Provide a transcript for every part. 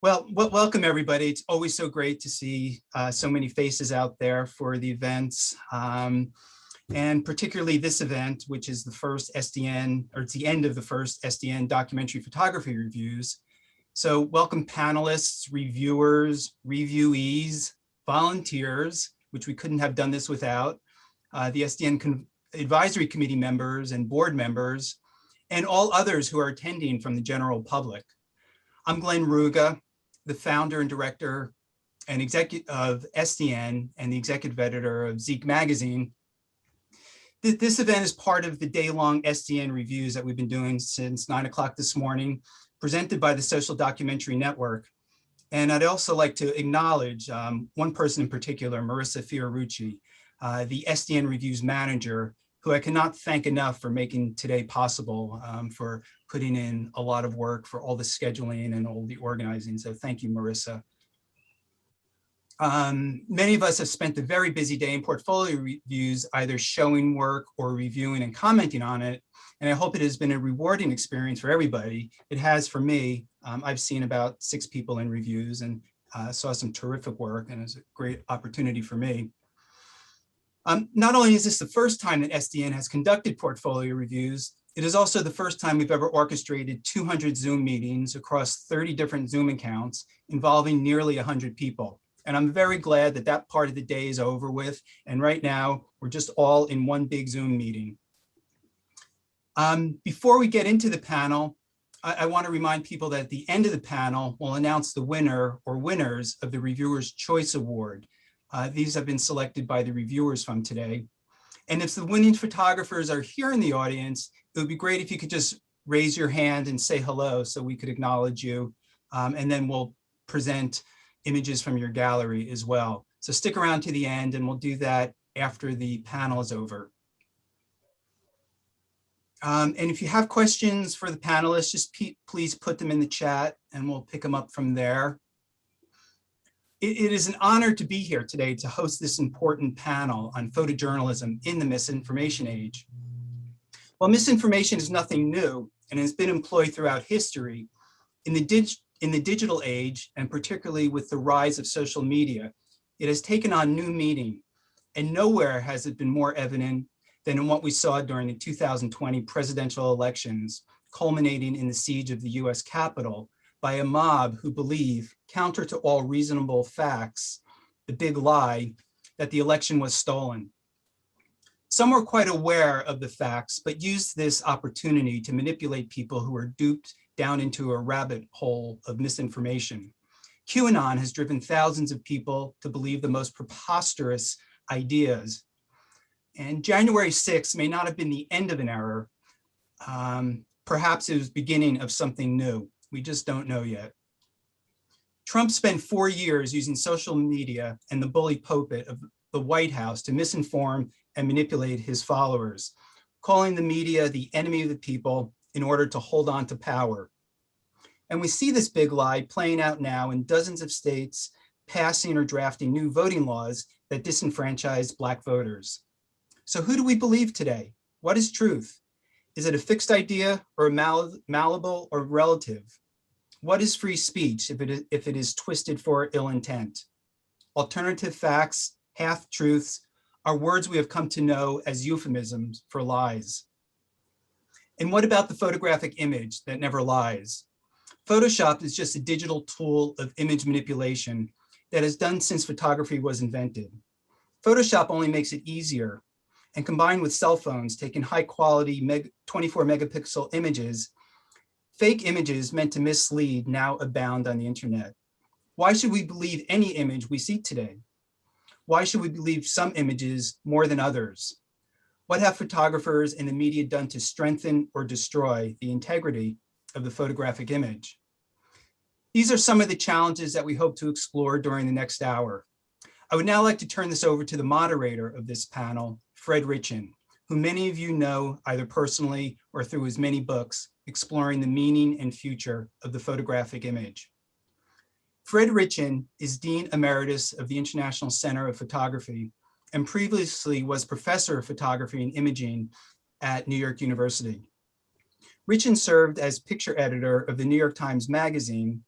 Welcome everybody. It's always so great to see so many faces out there for the events, and particularly this event, which is the first SDN, or it's the end of the first SDN documentary photography reviews. So welcome panelists, reviewers, reviewees, volunteers, which we couldn't have done this without, the SDN advisory committee members and board members, and all others who are attending from the general public. I'm Glenn Ruga, the founder and director and executive of SDN and the executive editor of Zeek magazine. This event is part of the day-long SDN reviews that we've been doing since 9 o'clock this morning, presented by the Social Documentary Network. And I'd also like to acknowledge one person in particular, Marissa Fiorucci, the SDN Reviews manager, who I cannot thank enough for making today possible, for putting in a lot of work for all the scheduling and all the organizing. So thank you, Marissa. Many of us have spent a very busy day in portfolio reviews, either showing work or reviewing and commenting on it. And I hope it has been a rewarding experience for everybody. It has for me. I've seen about 6 people in reviews and saw some terrific work, and it was a great opportunity for me. Not only is this the first time that SDN has conducted portfolio reviews, it is also the first time we've ever orchestrated 200 Zoom meetings across 30 different Zoom accounts involving nearly 100 people. And I'm very glad that that part of the day is over with. And right now, we're just all in one big Zoom meeting. Before we get into the panel, I want to remind people that at the end of the panel, we'll announce the winner or winners of the Reviewer's Choice Award. These have been selected by the reviewers from today. And if the winning photographers are here in the audience, it would be great if you could just raise your hand and say hello so we could acknowledge you. And then we'll present images from your gallery as well. So stick around to the end and we'll do that after the panel is over. And if you have questions for the panelists, just please put them in the chat and we'll pick them up from there. It is an honor to be here today to host this important panel on photojournalism in the misinformation age. While misinformation is nothing new and has been employed throughout history, in the digital age, and particularly with the rise of social media, it has taken on new meaning, and nowhere has it been more evident than in what we saw during the 2020 presidential elections, culminating in the siege of the US Capitol by a mob who believe, counter to all reasonable facts, the big lie, that the election was stolen. Some were quite aware of the facts, but used this opportunity to manipulate people who were duped down into a rabbit hole of misinformation. QAnon has driven thousands of people to believe the most preposterous ideas. And January 6th may not have been the end of an era. Perhaps it was beginning of something new. We just don't know yet. Trump spent 4 years using social media and the bully pulpit of the White House to misinform and manipulate his followers, calling the media the enemy of the people in order to hold on to power. And we see this big lie playing out now in dozens of states passing or drafting new voting laws that disenfranchise Black voters. So who do we believe today? What is truth? Is it a fixed idea or malleable or relative? What is free speech if it is twisted for ill intent? Alternative facts, half-truths, are words we have come to know as euphemisms for lies. And what about the photographic image that never lies? Photoshop is just a digital tool of image manipulation that has done since photography was invented. Photoshop only makes it easier, and combined with cell phones taking high quality 24 megapixel images, fake images meant to mislead now abound on the internet. Why should we believe any image we see today? Why should we believe some images more than others? What have photographers and the media done to strengthen or destroy the integrity of the photographic image? These are some of the challenges that we hope to explore during the next hour. I would now like to turn this over to the moderator of this panel, Fred Ritchin, who many of you know either personally or through his many books exploring the meaning and future of the photographic image. Fred Ritchin is Dean Emeritus of the International Center of Photography and previously was professor of photography and imaging at New York University. Ritchin served as picture editor of the New York Times Magazine,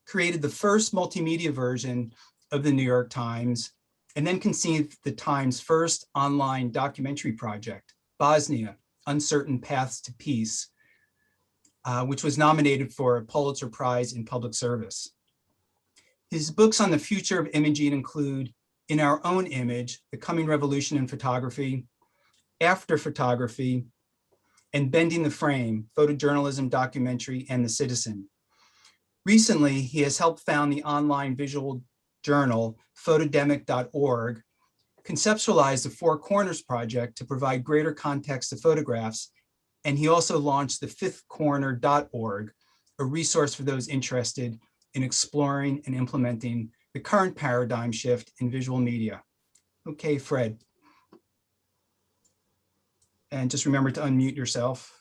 created the first multimedia version of the New York Times, and then conceived the Times' first online documentary project, Bosnia: Uncertain Paths to Peace, which was nominated for a Pulitzer Prize in Public Service. His books on the future of imaging include In Our Own Image: The Coming Revolution in Photography, After Photography, and Bending the Frame: Photojournalism, Documentary, and the Citizen. Recently, he has helped found the online visual journal photodemic.org, conceptualized the Four Corners Project to provide greater context to photographs, and he also launched the fifthcorner.org, a resource for those interested in exploring and implementing the current paradigm shift in visual media. Okay, Fred. And just remember to unmute yourself.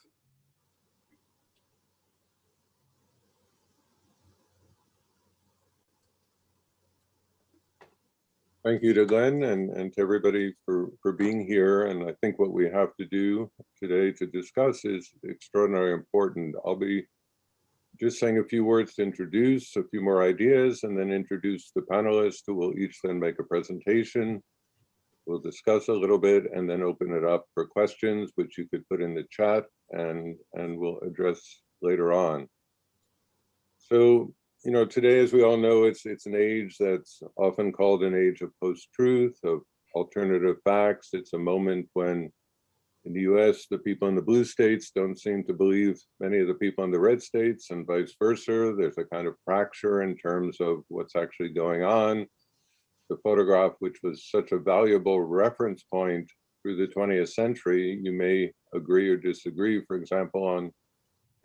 Thank you to Glenn and to everybody for being here. And I think what we have to do today to discuss is extraordinarily important. I'll be just saying a few words to introduce a few more ideas and then introduce the panelists who will each then make a presentation. We'll discuss a little bit and then open it up for questions, which you could put in the chat and we'll address later on. So, you know, today, as we all know, it's an age that's often called an age of post-truth, of alternative facts. It's a moment when in the US, the people in the blue states don't seem to believe many of the people in the red states and vice versa. There's a kind of fracture in terms of what's actually going on. The photograph, which was such a valuable reference point through the 20th century, you may agree or disagree, for example, on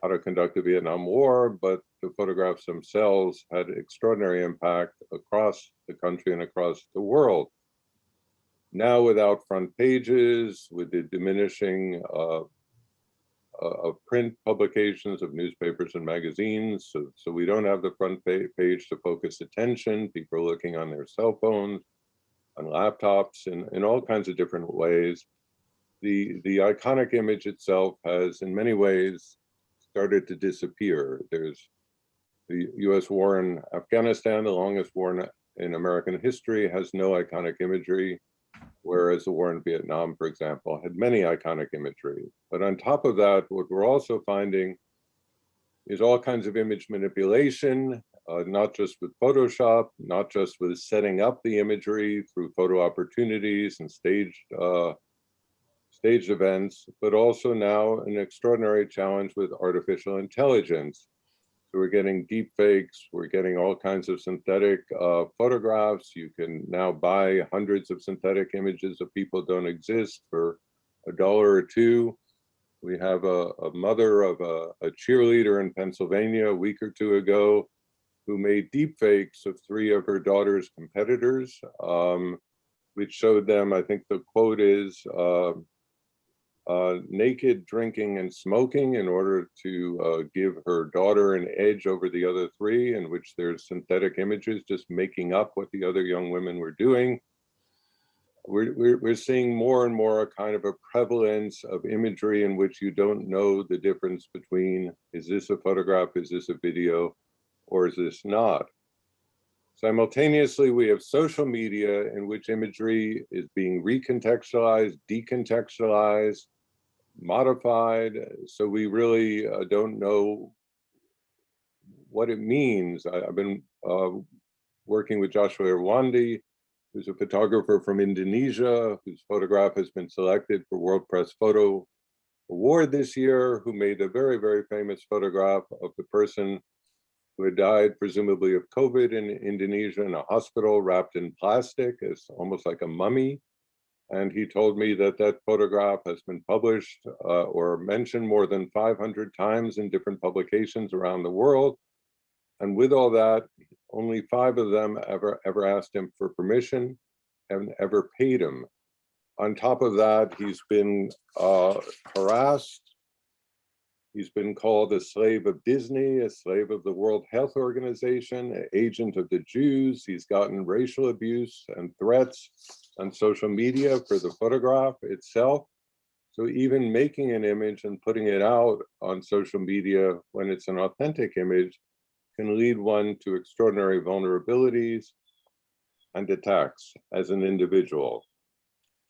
how to conduct the Vietnam War, but the photographs themselves had extraordinary impact across the country and across the world. Now, without front pages, with the diminishing of print publications of newspapers and magazines, so we don't have the front page to focus attention. People are looking on their cell phones, on laptops, in all kinds of different ways. The iconic image itself has, in many ways, started to disappear. There's the US war in Afghanistan, the longest war in American history, has no iconic imagery, whereas the war in Vietnam, for example, had many iconic imagery. But on top of that, what we're also finding is all kinds of image manipulation, not just with Photoshop, not just with setting up the imagery through photo opportunities and staged events, but also now an extraordinary challenge with artificial intelligence. So we're getting deep fakes, we're getting all kinds of synthetic photographs. You can now buy hundreds of synthetic images of people who don't exist for $1 or $2. We have a mother of a cheerleader in Pennsylvania a week or two ago who made deep fakes of 3 of her daughter's competitors, which showed them, I think the quote is, naked, drinking, and smoking in order to give her daughter an edge over the other 3, in which there's synthetic images just making up what the other young women were doing. We're seeing more and more a kind of a prevalence of imagery in which you don't know the difference between, is this a photograph, is this a video, or is this not? Simultaneously, we have social media in which imagery is being recontextualized, decontextualized, modified, so we really don't know what it means. I've been working with Joshua Irwandi, who's a photographer from Indonesia, whose photograph has been selected for World Press Photo Award this year, who made a very, very famous photograph of the person who had died, presumably of COVID, in Indonesia in a hospital wrapped in plastic. It's almost like a mummy. And he told me that that photograph has been published or mentioned more than 500 times in different publications around the world. And with all that, only 5 of them ever asked him for permission and ever paid him. On top of that, he's been harassed. He's been called a slave of Disney, a slave of the World Health Organization, an agent of the Jews. He's gotten racial abuse and threats on social media for the photograph itself. So even making an image and putting it out on social media when it's an authentic image can lead one to extraordinary vulnerabilities and attacks as an individual.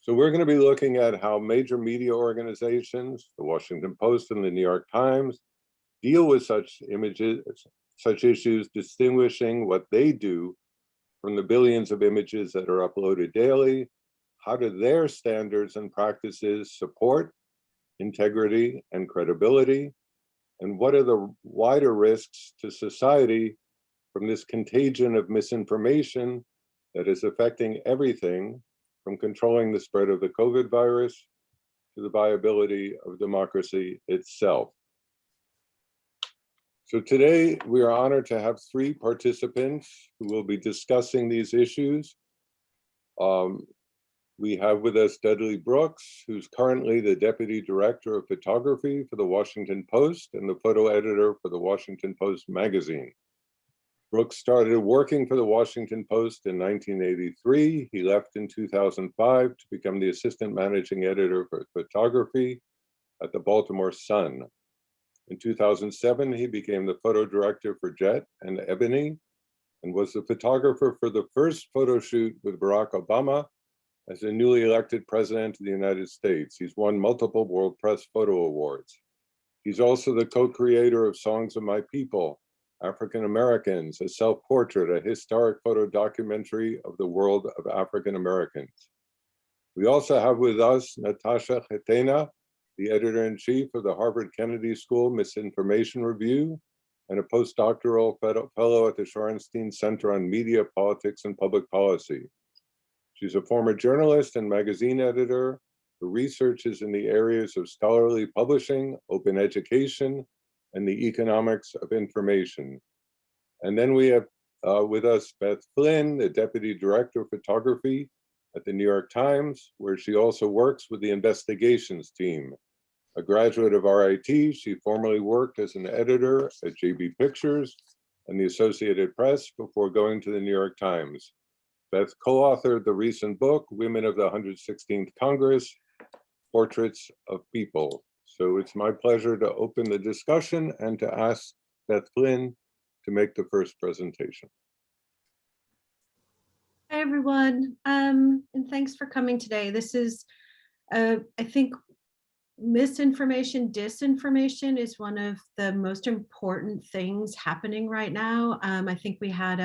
So we're going to be looking at how major media organizations, the Washington Post and the New York Times, deal with such issues, distinguishing what they do from the billions of images that are uploaded daily. How do their standards and practices support integrity and credibility? And what are the wider risks to society from this contagion of misinformation that is affecting everything from controlling the spread of the COVID virus to the viability of democracy itself? So today we are honored to have three participants who will be discussing these issues. We have with us Dudley Brooks, who's currently the Deputy Director of Photography for the Washington Post and the photo editor for the Washington Post magazine. Brooks started working for the Washington Post in 1983. He left in 2005 to become the Assistant Managing Editor for Photography at the Baltimore Sun. In 2007, he became the photo director for Jet and Ebony and was the photographer for the first photo shoot with Barack Obama as a newly elected president of the United States. He's won multiple World Press Photo Awards. He's also the co-creator of Songs of My People, African Americans, a self-portrait, a historic photo documentary of the world of African Americans. We also have with us Natascha Chtena, the editor-in-chief of the Harvard Kennedy School Misinformation Review, and a postdoctoral fellow at the Shorenstein Center on Media, Politics, and Public Policy. She's a former journalist and magazine editor who researches in the areas of scholarly publishing, open education, and the economics of information. And then we have with us Beth Flynn, the Deputy Director of Photography at the New York Times, where she also works with the investigations team. A graduate of RIT, she formerly worked as an editor at JB Pictures and the Associated Press before going to the New York Times. Beth co-authored the recent book, Women of the 116th Congress, Portraits of People. So it's my pleasure to open the discussion and to ask Beth Flynn to make the first presentation. Hi, everyone, and thanks for coming today. This is, I think, misinformation, disinformation is one of the most important things happening right now. I think we had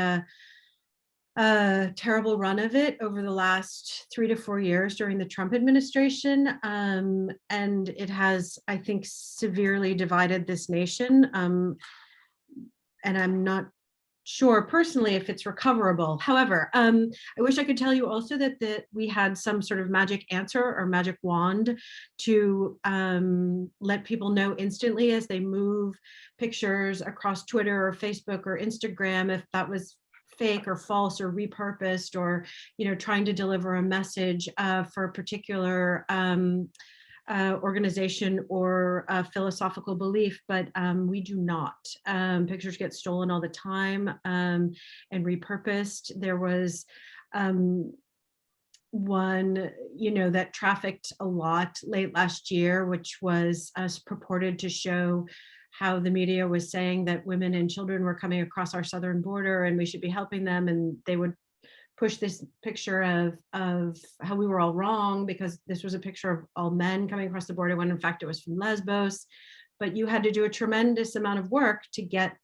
a terrible run of it over the last 3 to 4 years during the Trump administration. And it has, I think, severely divided this nation. And I'm not sure personally if it's recoverable. However, I wish I could tell you also that we had some sort of magic answer or magic wand to let people know instantly as they move pictures across Twitter or Facebook or Instagram if that was fake or false or repurposed, or trying to deliver a message for a particular organization or philosophical belief, but we do not. Pictures get stolen all the time and repurposed. There was one that trafficked a lot late last year, which was purported to show how the media was saying that women and children were coming across our southern border and we should be helping them, and they would push this picture of how we were all wrong because this was a picture of all men coming across the border when in fact it was from Lesbos. But you had to do a tremendous amount of work to get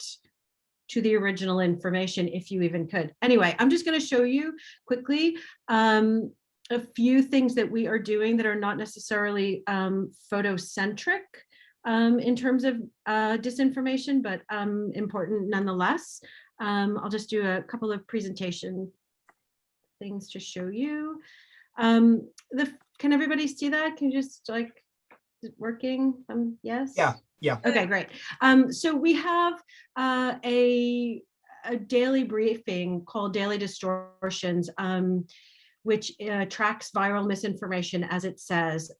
to the original information, if you even could. Anyway, I'm just going to show you quickly a few things that we are doing that are not necessarily photocentric in terms of disinformation, but important nonetheless. I'll just do a couple of presentation things to show you. Can everybody see that? Can you just is it working? Yes? Yeah. Okay, great. So we have a daily briefing called Daily Distortions, which tracks viral misinformation as it says.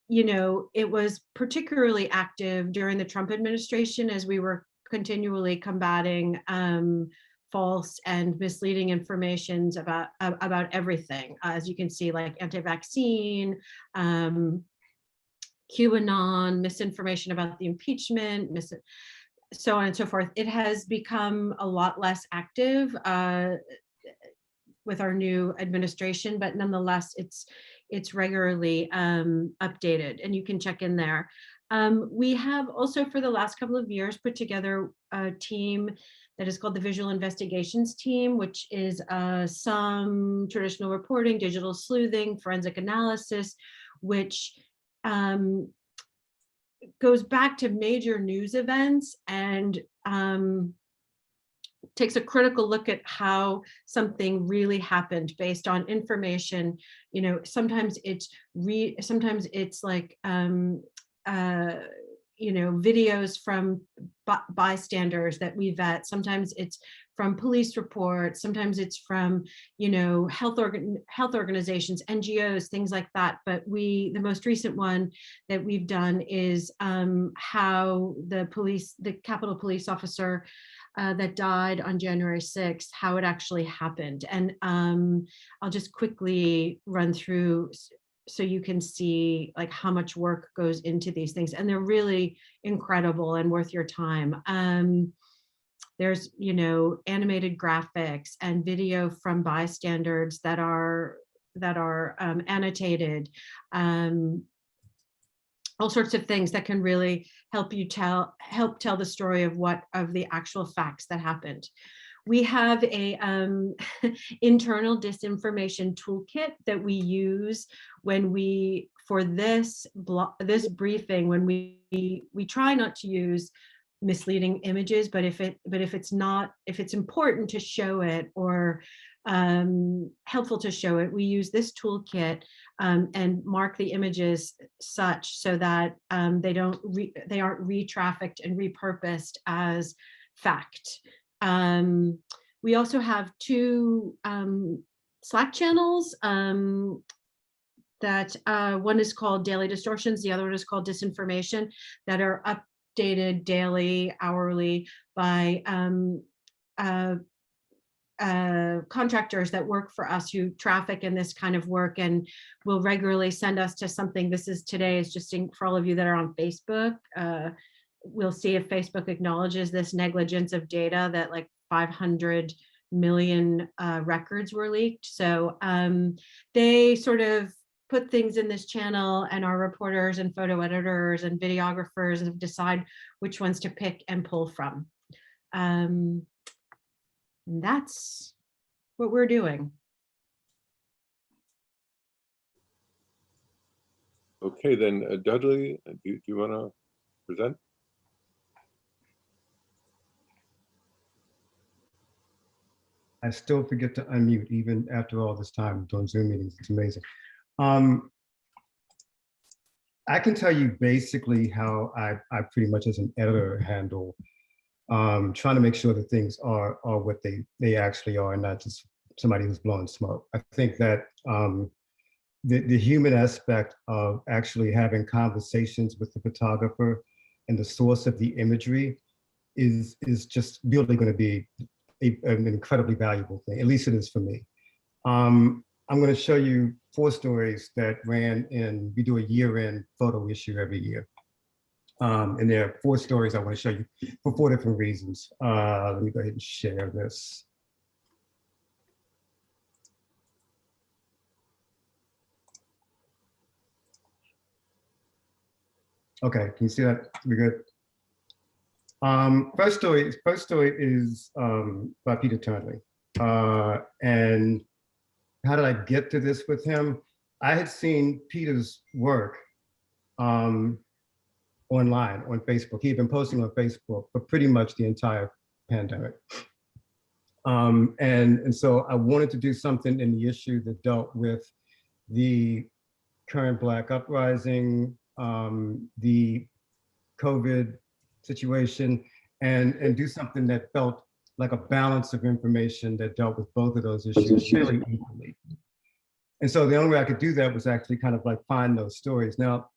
It was particularly active during the Trump administration as we were continually combating false and misleading informations about everything. As you can see, like anti-vaccine, QAnon, misinformation about the impeachment, so on and so forth. It has become a lot less active with our new administration, but nonetheless, it's regularly updated, and you can check in there. We have also, for the last couple of years, put together a team that is called the Visual Investigations Team, which is some traditional reporting, digital sleuthing, forensic analysis, which goes back to major news events and takes a critical look at how something really happened based on information. You know, sometimes it's like you know, videos from bystanders that we vet. Sometimes it's from police reports. Sometimes it's from, you know, health organizations, NGOs, things like that. But the most recent one that we've done is how the Capitol police officer that died on January 6th, how it actually happened. And I'll just quickly run through so you can see like how much work goes into these things, and they're really incredible and worth your time. There's, you know, animated graphics and video from bystanders that are annotated, all sorts of things that can really help tell the story of the actual facts that happened. We have a internal disinformation toolkit that we use for this briefing, when we try not to use misleading images, but if it's important to show it or helpful to show it, we use this toolkit and mark the images such so that they aren't re-trafficked and repurposed as fact. We also have two Slack channels that one is called Daily Distortions, the other one is called Disinformation, that are updated daily, hourly by contractors that work for us who traffic in this kind of work and will regularly send us to something. Today is just for all of you that are on Facebook. We'll see if Facebook acknowledges this negligence of data that like 500 million records were leaked. So they sort of put things in this channel, and our reporters and photo editors and videographers decide which ones to pick and pull from. And that's what we're doing. Okay, then Dudley, do you want to present? I still forget to unmute even after all this time doing Zoom meetings. It's amazing. I can tell you basically how I pretty much as an editor handle trying to make sure that things are what they actually are and not just somebody who's blowing smoke. I think that the human aspect of actually having conversations with the photographer and the source of the imagery is just really going to be an incredibly valuable thing. At least it is for me. I'm going to show you 4 stories that ran in, we do a year-end photo issue every year. And there are 4 stories I want to show you for 4 different reasons. Let me go ahead and share this. Okay, can you see that? We're good. First story is by Peter Dudley. And how did I get to this with him? I had seen Peter's work online on Facebook. He had been posting on Facebook for pretty much the entire pandemic. And so I wanted to do something in the issue that dealt with the current Black uprising, the COVID situation, and do something that felt like a balance of information that dealt with both of those issues fairly equally. And so the only way I could do that was actually kind of like find those stories. Now,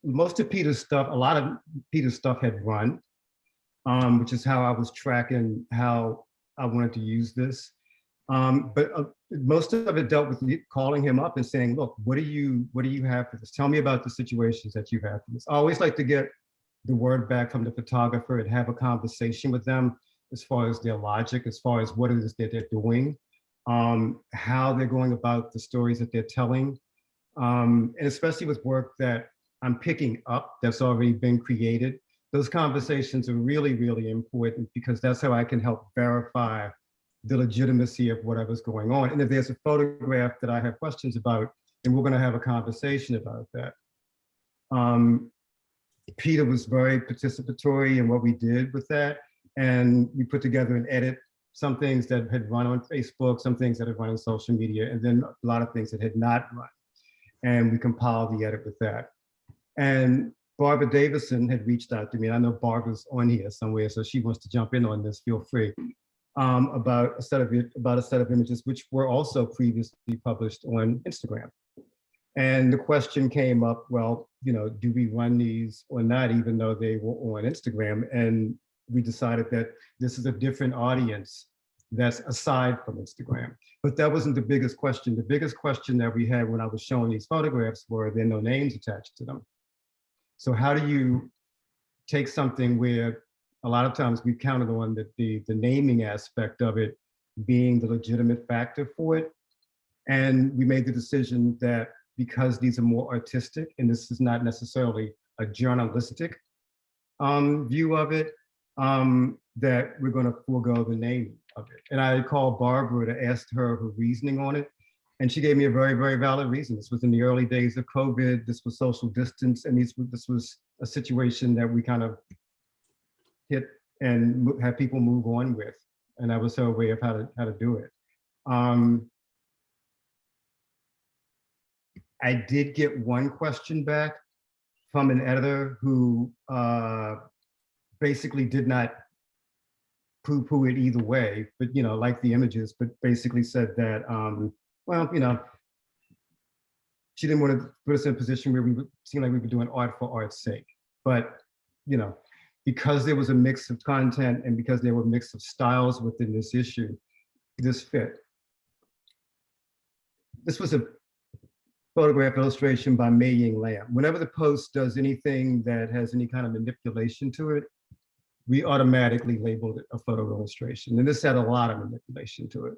most of Peter's stuff, a lot of Peter's stuff had run, which is how I was tracking how I wanted to use this. But most of it dealt with me calling him up and saying, look, what do you have for this? Tell me about the situations that you have for this. I always like to get the word back from the photographer and have a conversation with them as far as their logic, as far as what it is that they're doing, how they're going about the stories that they're telling, and especially with work that I'm picking up that's already been created. Those conversations are really, really important because that's how I can help verify the legitimacy of whatever's going on. And if there's a photograph that I have questions about, then we're going to have a conversation about that. Peter was very participatory in what we did with that. And we put together an edit, some things that had run on Facebook, some things that had run on social media, and then a lot of things that had not run. And we compiled the edit with that. And Barbara Davison had reached out to me. And I know Barbara's on here somewhere, so she wants to jump in on this, feel free, about a set of images, which were also previously published on Instagram. And the question came up, well, you know, do we run these or not, even though they were on Instagram? And we decided that this is a different audience that's aside from Instagram. But that wasn't the biggest question. The biggest question that we had when I was showing these photographs were there are no names attached to them. So how do you take something where a lot of times we counted on the naming aspect of it being the legitimate factor for it. And we made the decision that because these are more artistic, and this is not necessarily a journalistic view of it, that we're going to forego the naming of it. And I called Barbara to ask her reasoning on it. And she gave me a very, very valid reason. This was in the early days of COVID. This was social distance. And this was a situation that we kind of hit and have people move on with. And that was her way of how to do it. I did get one question back from an editor who basically did not poo-poo it either way, but, you know, like the images, but basically said that, well, you know, she didn't want to put us in a position where we would seem like we were doing art for art's sake. But, you know, because there was a mix of content and because there were a mix of styles within this issue, this fit. This was a photograph illustration by Mei Ying Lam. Whenever the Post does anything that has any kind of manipulation to it, we automatically labeled it a photo illustration. And this had a lot of manipulation to it.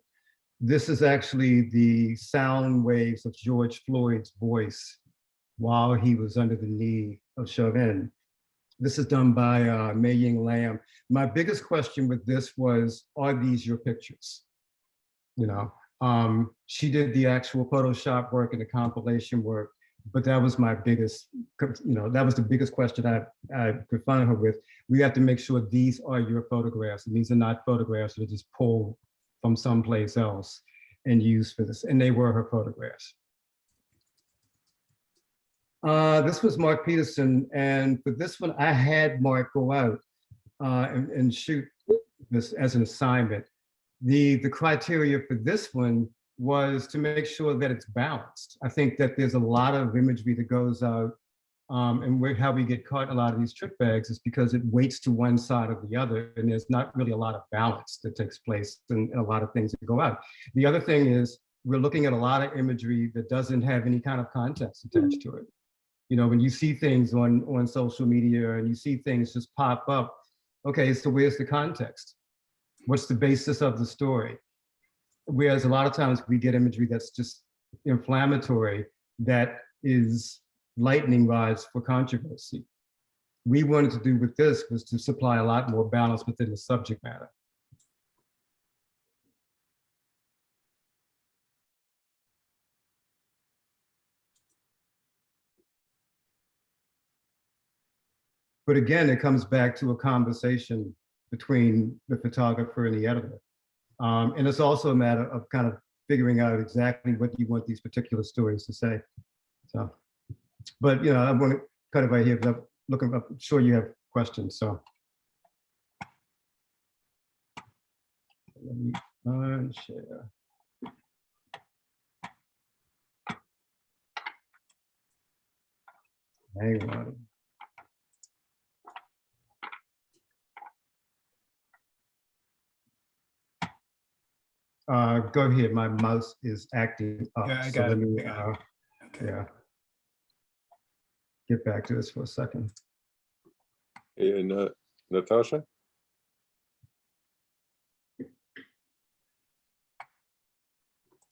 This is actually the sound waves of George Floyd's voice while he was under the knee of Chauvin. This is done by Mei Ying Lam. My biggest question with this was, are these your pictures? You know, she did the actual Photoshop work and the compilation work, but that was my biggest, you know, that was the biggest question I confronted her with. We have to make sure these are your photographs, and these are not photographs that are just pulled from someplace else and used for this. And they were her photographs. This was Mark Peterson, and for this one, I had Mark go out and shoot this as an assignment. The criteria for this one was to make sure that it's balanced. I think that there's a lot of imagery that goes out, and how we get caught in a lot of these trick bags is because it weights to one side or the other, and there's not really a lot of balance that takes place in a lot of things that go out. The other thing is we're looking at a lot of imagery that doesn't have any kind of context attached to it. You know, when you see things on social media and you see things just pop up, okay, so where's the context? What's the basis of the story? Whereas a lot of times we get imagery that's just inflammatory, that is lightning rods for controversy. We wanted to do with this was to supply a lot more balance within the subject matter. But again, it comes back to a conversation between the photographer and the editor. And it's also a matter of kind of figuring out exactly what you want these particular stories to say. So, but you know, I want to cut it right here because I'm sure you have questions. So let me unshare. Hang on. Go ahead. My mouse is acting up. Yeah, I so got let it. me, Okay. yeah, get back to this for a second. And Natascha?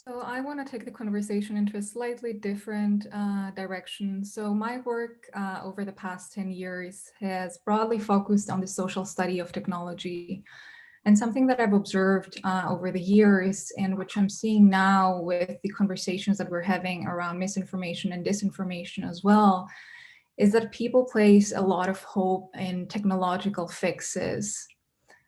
So I want to take the conversation into a slightly different direction. So my work over the past 10 years has broadly focused on the social study of technology. And something that I've observed over the years, and which I'm seeing now with the conversations that we're having around misinformation and disinformation as well, is that people place a lot of hope in technological fixes.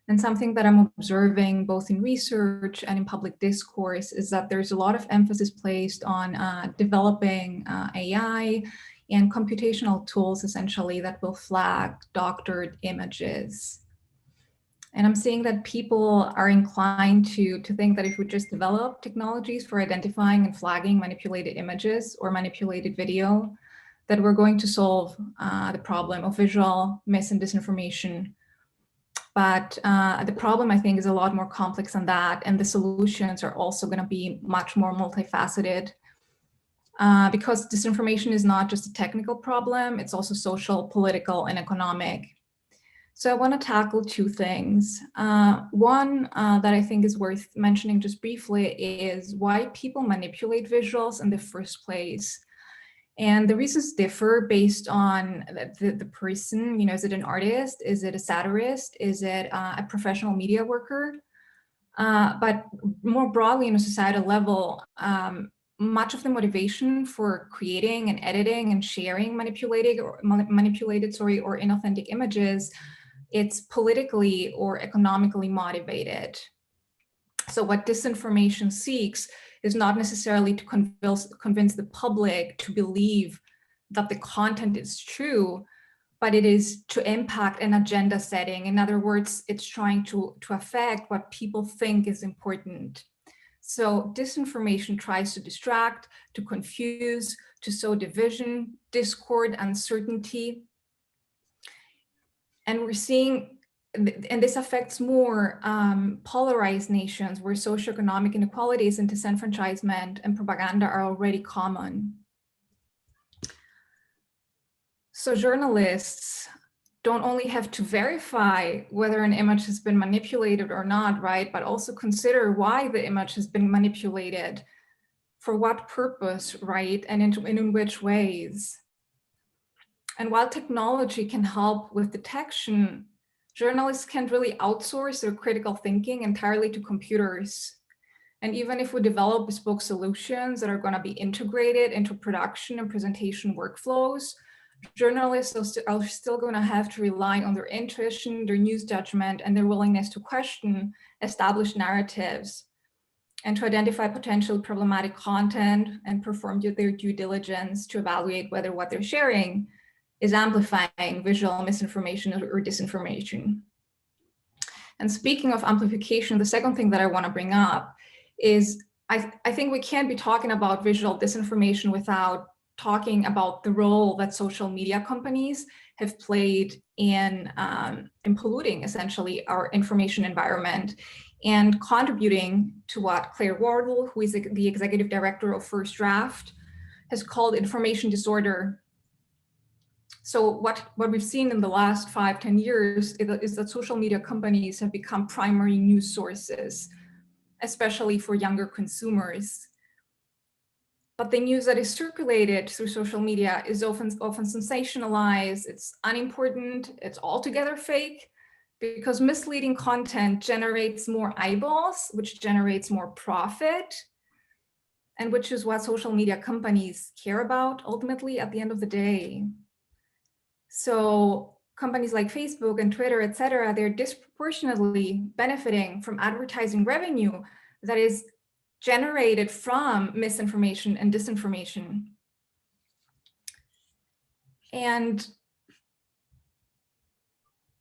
And something that I'm observing both in research and in public discourse is that there's a lot of emphasis placed on developing AI and computational tools, essentially, that will flag doctored images. And I'm seeing that people are inclined to think that if we just develop technologies for identifying and flagging manipulated images or manipulated video, that we're going to solve the problem of visual mis and disinformation. But the problem, I think, is a lot more complex than that. And the solutions are also going to be much more multifaceted because disinformation is not just a technical problem, it's also social, political, and economic. So I want to tackle two things. One that I think is worth mentioning just briefly is why people manipulate visuals in the first place. And the reasons differ based on the person. You know, is it an artist? Is it a satirist? Is it a professional media worker? But more broadly, on a societal level, much of the motivation for creating and editing and sharing manipulated or inauthentic images, it's politically or economically motivated. So what disinformation seeks is not necessarily to convince the public to believe that the content is true, but it is to impact an agenda setting. In other words, it's trying to affect what people think is important. So disinformation tries to distract, to confuse, to sow division, discord, uncertainty. And we're seeing, and this affects more polarized nations where socioeconomic inequalities and disenfranchisement and propaganda are already common. So journalists don't only have to verify whether an image has been manipulated or not, right? But also consider why the image has been manipulated, for what purpose, right? And in which ways. And while technology can help with detection, journalists can't really outsource their critical thinking entirely to computers. And even if we develop bespoke solutions that are going to be integrated into production and presentation workflows, journalists are still going to have to rely on their intuition, their news judgment, and their willingness to question established narratives and to identify potential problematic content and perform their due diligence to evaluate whether what they're sharing is amplifying visual misinformation or disinformation. And speaking of amplification, the second thing that I want to bring up is I think we can't be talking about visual disinformation without talking about the role that social media companies have played in polluting essentially our information environment and contributing to what Claire Wardle, who is the executive director of First Draft, has called information disorder. So what we've seen in the last 5-10 years is that social media companies have become primary news sources, especially for younger consumers. But the news that is circulated through social media is often sensationalized, it's unimportant, it's altogether fake, because misleading content generates more eyeballs, which generates more profit, and which is what social media companies care about ultimately at the end of the day. So companies like Facebook and Twitter, et cetera, they're disproportionately benefiting from advertising revenue that is generated from misinformation and disinformation. And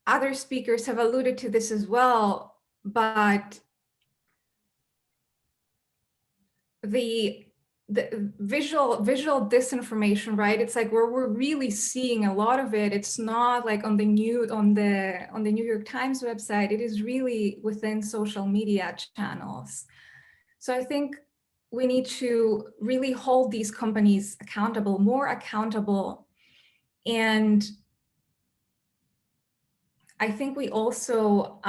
other speakers have alluded to this as well, but the visual disinformation, right? It's like where we're really seeing a lot of it. It's not like on the New York Times website. It is really within social media channels. So I think we need to really hold these companies accountable, more accountable, and I think we also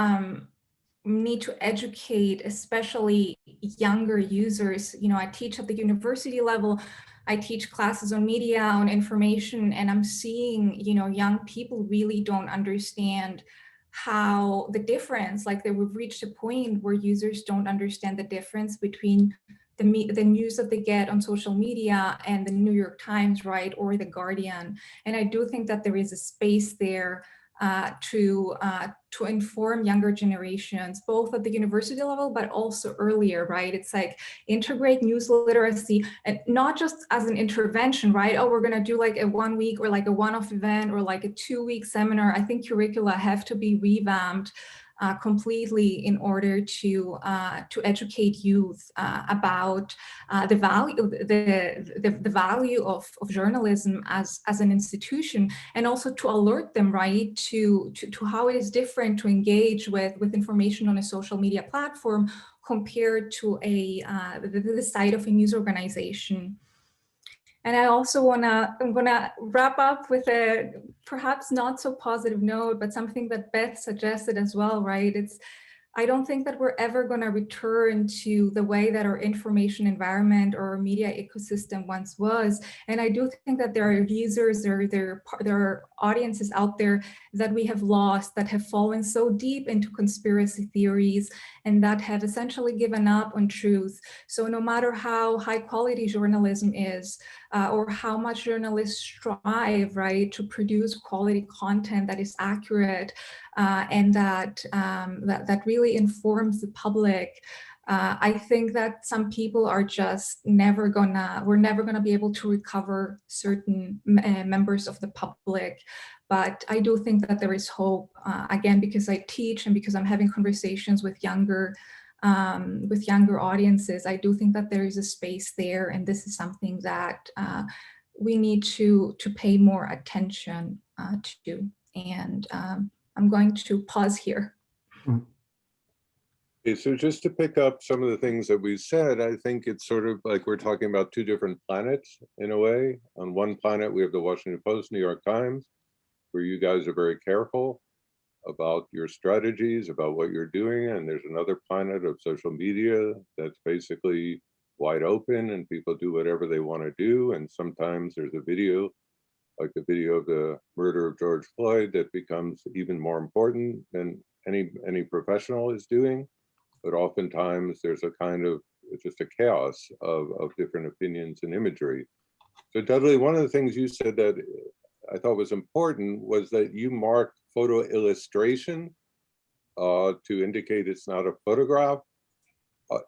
need to educate, especially younger users. You know, I teach at the university level. I teach classes on media, on information, and I'm seeing, you know, young people really don't understand how the difference, like we've reached a point where users don't understand the difference between the news that they get on social media and the New York Times, right, or the Guardian. And I do think that there is a space there to inform younger generations, both at the university level, but also earlier, right? It's like integrate news literacy, and not just as an intervention, right? Oh, we're gonna do like a 1 week or like a one-off event or like a 2-week seminar. I think curricula have to be revamped completely in order to educate youth about the value of journalism as an institution, and also to alert them, right, to how it is different to engage with information on a social media platform compared to the site of a news organization. And I also I'm gonna wrap up with a perhaps not so positive note, but something that Beth suggested as well, right? I don't think that we're ever gonna return to the way that our information environment or our media ecosystem once was. And I do think that there are users, there are audiences out there that we have lost, that have fallen so deep into conspiracy theories and that have essentially given up on truth. So no matter how high quality journalism is, or how much journalists strive, right, to produce quality content that is accurate and that really informs the public, I think that some people are just we're never gonna be able to recover certain members of the public. But I do think that there is hope, again, because I teach and because I'm having conversations with younger audiences. I do think that there is a space there, and this is something that we need to pay more attention to. And I'm going to pause here. Okay, so just to pick up some of the things that we said, I think it's sort of like we're talking about two different planets in a way. On one planet, we have the Washington Post, New York Times, where you guys are very careful about your strategies, about what you're doing. And there's another planet of social media that's basically wide open and people do whatever they want to do. And sometimes there's a video, like the video of the murder of George Floyd, that becomes even more important than any professional is doing. But oftentimes there's a kind of just a chaos of different opinions and imagery. So Dudley, one of the things you said that I thought was important was that you mark photo illustration to indicate it's not a photograph.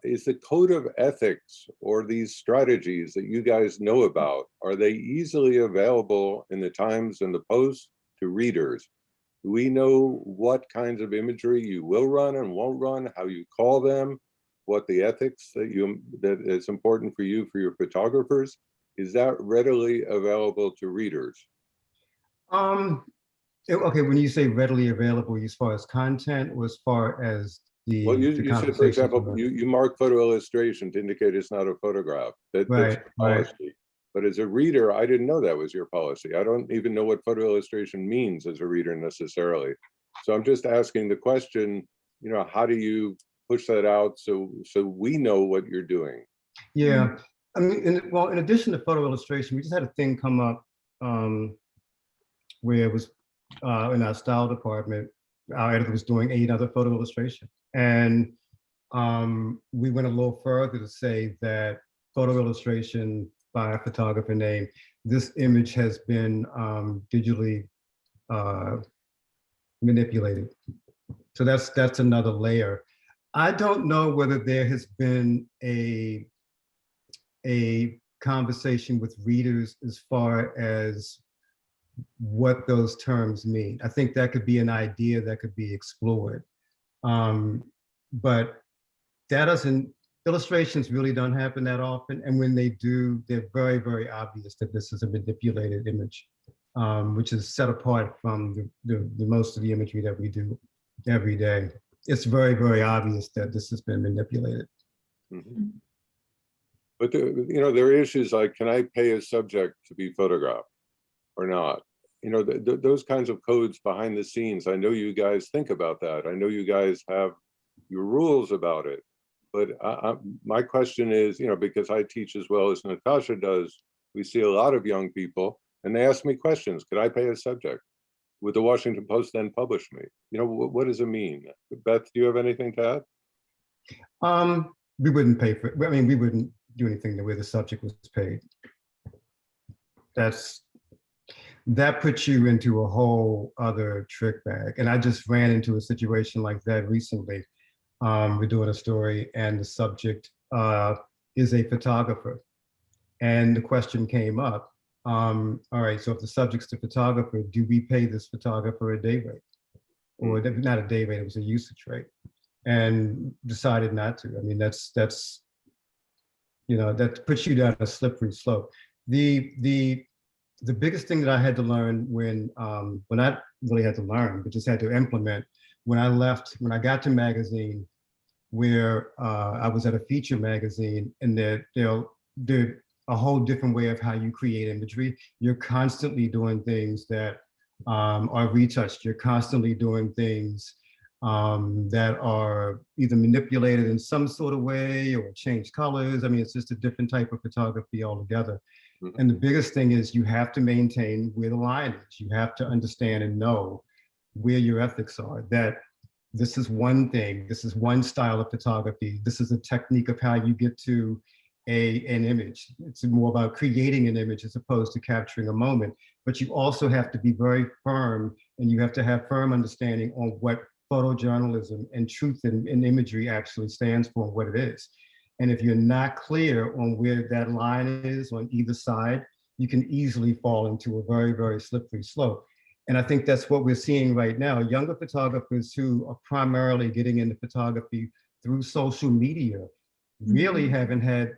Is the code of ethics or these strategies that you guys know about, are they easily available in the Times and the Post to readers? Do we know what kinds of imagery you will run and won't run, how you call them, what the ethics that is important for you, for your photographers? Is that readily available to readers? Okay, when you say readily available, as far as content or as far as the Well, you said, for example, you mark photo illustration to indicate it's not a photograph. That's policy. Right. But as a reader, I didn't know that was your policy. I don't even know what photo illustration means as a reader necessarily. So I'm just asking the question, you know, how do you push that out so we know what you're doing? Yeah, I mean, in addition to photo illustration, we just had a thing come up where it was in our style department, our editor was doing another photo illustration. And we went a little further to say that photo illustration by a photographer named, this image has been digitally manipulated. So that's another layer. I don't know whether there has been a conversation with readers as far as what those terms mean. I think that could be an idea that could be explored. But that doesn't, illustrations really don't happen that often. And when they do, they're very, very obvious that this is a manipulated image, which is set apart from the most of the imagery that we do every day. It's very, very obvious that this has been manipulated. Mm-hmm. But you know, there are issues like, can I pay a subject to be photographed or not? you know, those kinds of codes behind the scenes, I know you guys think about that. I know you guys have your rules about it. But my question is, you know, because I teach as well as Natascha does, we see a lot of young people and they ask me questions. Could I pay a subject? Would the Washington Post then publish me? You know, what does it mean? Beth, do you have anything to add? We wouldn't pay for it. I mean, we wouldn't do anything the way the subject was paid. That puts you into a whole other trick bag. And I just ran into a situation like that recently. We're doing a story and the subject is a photographer. And the question came up, all right, so if the subject's the photographer, do we pay this photographer a day rate? Or not a day rate, it was a usage rate. And decided not to. I mean, that's you know, that puts you down a slippery slope. The biggest thing that I had to learn when I really had to learn, but just had to implement when I got to magazine, where I was at a feature magazine, and they're a whole different way of how you create imagery. You're constantly doing things that are retouched. You're constantly doing things that are either manipulated in some sort of way or change colors. I mean, it's just a different type of photography altogether. And the biggest thing is you have to maintain where the line is. You have to understand and know where your ethics are, that this is one thing, this is one style of photography, this is a technique of how you get to an image. It's more about creating an image as opposed to capturing a moment. But you also have to be very firm, and you have to have firm understanding on what photojournalism and truth in imagery actually stands for and what it is. And if you're not clear on where that line is on either side, you can easily fall into a very, very slippery slope. And I think that's what we're seeing right now. Younger photographers who are primarily getting into photography through social media really haven't had,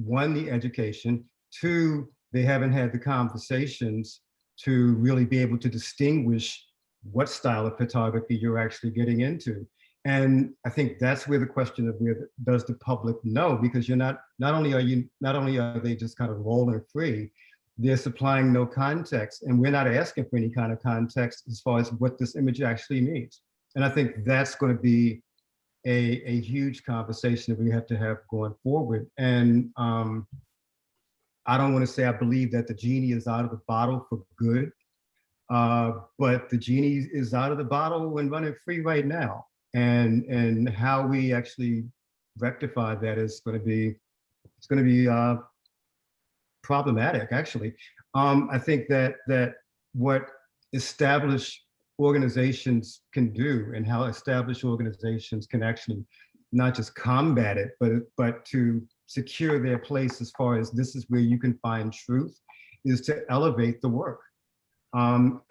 one, the education, two, they haven't had the conversations to really be able to distinguish what style of photography you're actually getting into. And I think that's where the question of where does the public know, because you're not only are they just kind of rolling free, they're supplying no context, and we're not asking for any kind of context as far as what this image actually means. And I think that's going to be a huge conversation that we have to have going forward. And I don't want to say I believe that the genie is out of the bottle for good, but the genie is out of the bottle and running free right now. And how we actually rectify that is going to be problematic, actually. I think that what established organizations can do, and how established organizations can actually not just combat it, but to secure their place as far as this is where you can find truth, is to elevate the work.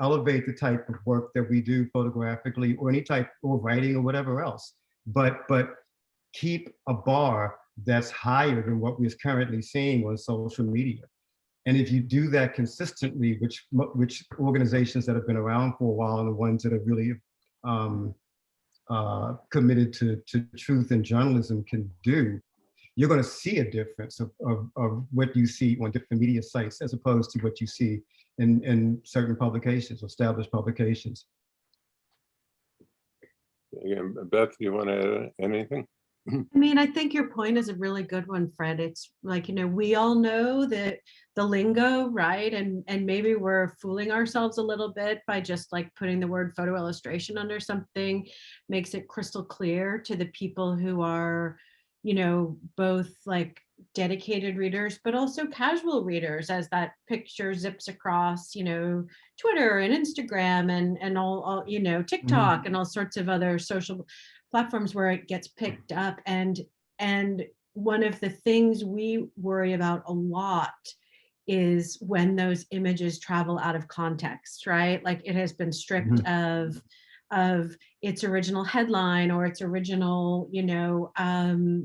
Elevate the type of work that we do photographically, or any type of writing or whatever else, but keep a bar that's higher than what we're currently seeing on social media. And if you do that consistently, which organizations that have been around for a while and the ones that are really committed to truth and journalism can do, you're going to see a difference of what you see on different media sites as opposed to what you see in certain publications, established publications. Beth, do you want to add anything? I mean, I think your point is a really good one, Fred. It's like, you know, we all know that the lingo, right? And maybe we're fooling ourselves a little bit by just like putting the word photo illustration under something, makes it crystal clear to the people who are, you know, both like dedicated readers, but also casual readers, as that picture zips across, you know, Twitter and Instagram and all you know, TikTok and all sorts of other social platforms where it gets picked up. And one of the things we worry about a lot is when those images travel out of context, right? Like it has been stripped of its original headline or its original, you know,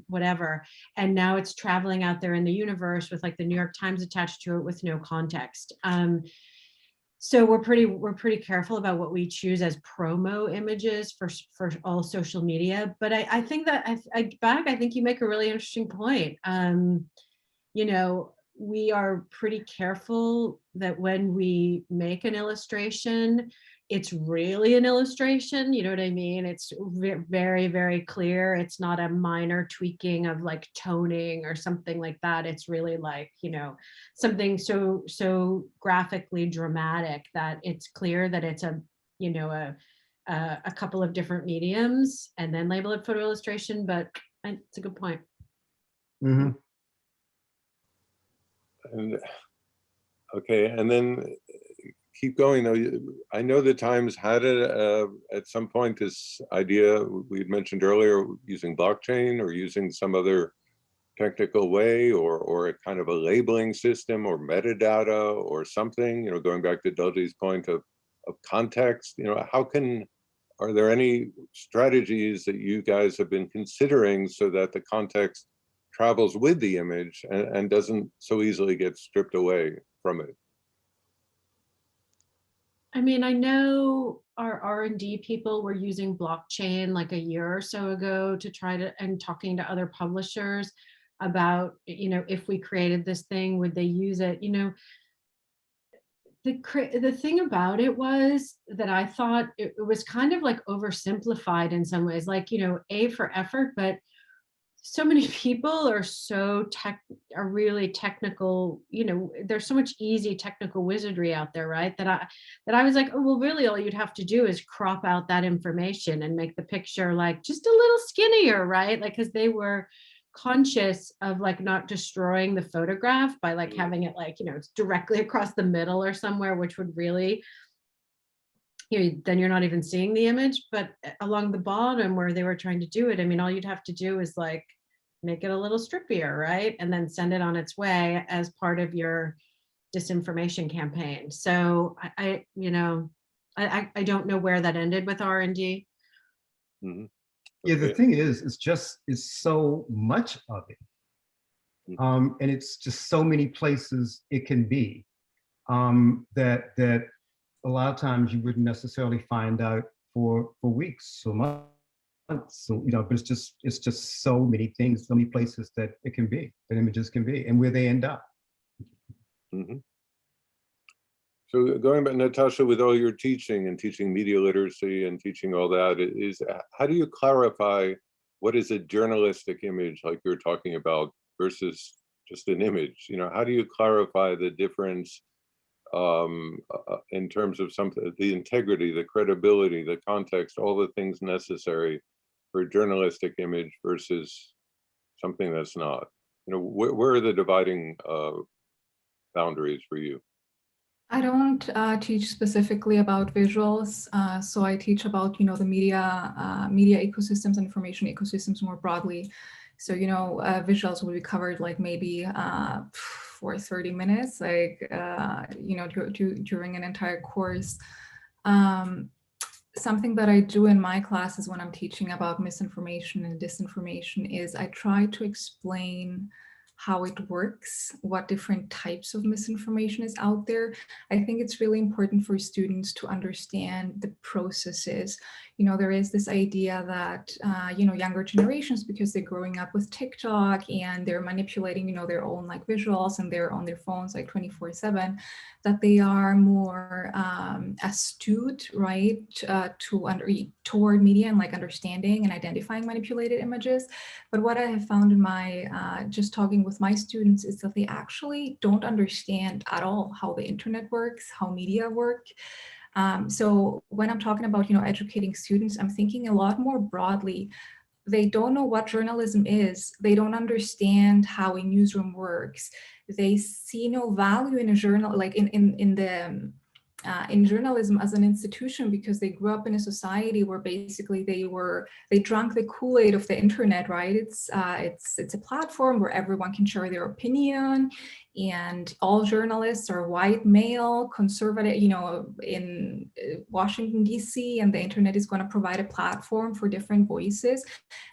whatever. And now it's traveling out there in the universe with like the New York Times attached to it with no context. So we're pretty careful about what we choose as promo images for all social media. But I think that I think you make a really interesting point. You know, we are pretty careful that when we make an illustration, it's really an illustration, you know what I mean? It's very, very clear. It's not a minor tweaking of like toning or something like that. It's really like, you know, something so graphically dramatic that it's clear that it's a, you know, a couple of different mediums, and then label it photo illustration, but it's a good point. Mm-hmm. And okay, and then keep going though. I know the Times had it at some point, this idea we had mentioned earlier, using blockchain or using some other technical way, or a kind of a labeling system or metadata or something, you know, going back to Dudley's point of context. You know, are there any strategies that you guys have been considering so that the context travels with the image and doesn't so easily get stripped away from it? I mean, I know our R&D people were using blockchain like a year or so ago to try to, and talking to other publishers about, you know, if we created this thing, would they use it? You know, the thing about it was that I thought it was kind of like oversimplified in some ways, like, you know, A for effort, but so many people are are really technical, you know, there's so much easy technical wizardry out there, right? That I was like, oh, well, really all you'd have to do is crop out that information and make the picture like just a little skinnier, right? Like, because they were conscious of like not destroying the photograph by like having it like, you know, it's directly across the middle or somewhere, which would really, you know, then you're not even seeing the image. But along the bottom where they were trying to do it, I mean, all you'd have to do is like make it a little strippier, right? And then send it on its way as part of your disinformation campaign. So I you know, I don't know where that ended with R&D. Mm-hmm. Yeah, the thing is, it's so much of it. And it's just so many places it can be, that a lot of times you wouldn't necessarily find out for weeks or months. So, you know, but it's just so many things, so many places that it can be, that images can be, and where they end up. Mm-hmm. So going back, Natascha, with all your teaching and teaching media literacy and teaching all that, is how do you clarify what is a journalistic image like you're talking about versus just an image? You know, how do you clarify the difference in terms of something, the integrity, the credibility, the context, all the things necessary for a journalistic image versus something that's not? You know, where are the dividing boundaries for you? I don't teach specifically about visuals, so I teach about, you know, the media ecosystems and information ecosystems more broadly. So, you know, visuals will be covered like maybe for 30 minutes, like, you know, during an entire course. Something that I do in my classes when I'm teaching about misinformation and disinformation is I try to explain how it works, what different types of misinformation is out there. I think it's really important for students to understand the processes. You know, there is this idea that, you know, younger generations, because they're growing up with TikTok and they're manipulating, you know, their own like visuals and they're on their phones like 24/7, that they are more astute, right, toward media and like understanding and identifying manipulated images. But what I have found in my just talking with my students is that they actually don't understand at all how the internet works, how media work. So when I'm talking about, you know, educating students, I'm thinking a lot more broadly. They don't know what journalism is. They don't understand how a newsroom works. They see no value in a journal, like in journalism as an institution, because they grew up in a society where basically they drank the Kool-Aid of the internet, right? It's a platform where everyone can share their opinion, and all journalists are white, male, conservative, you know, in Washington, D.C., and the internet is going to provide a platform for different voices.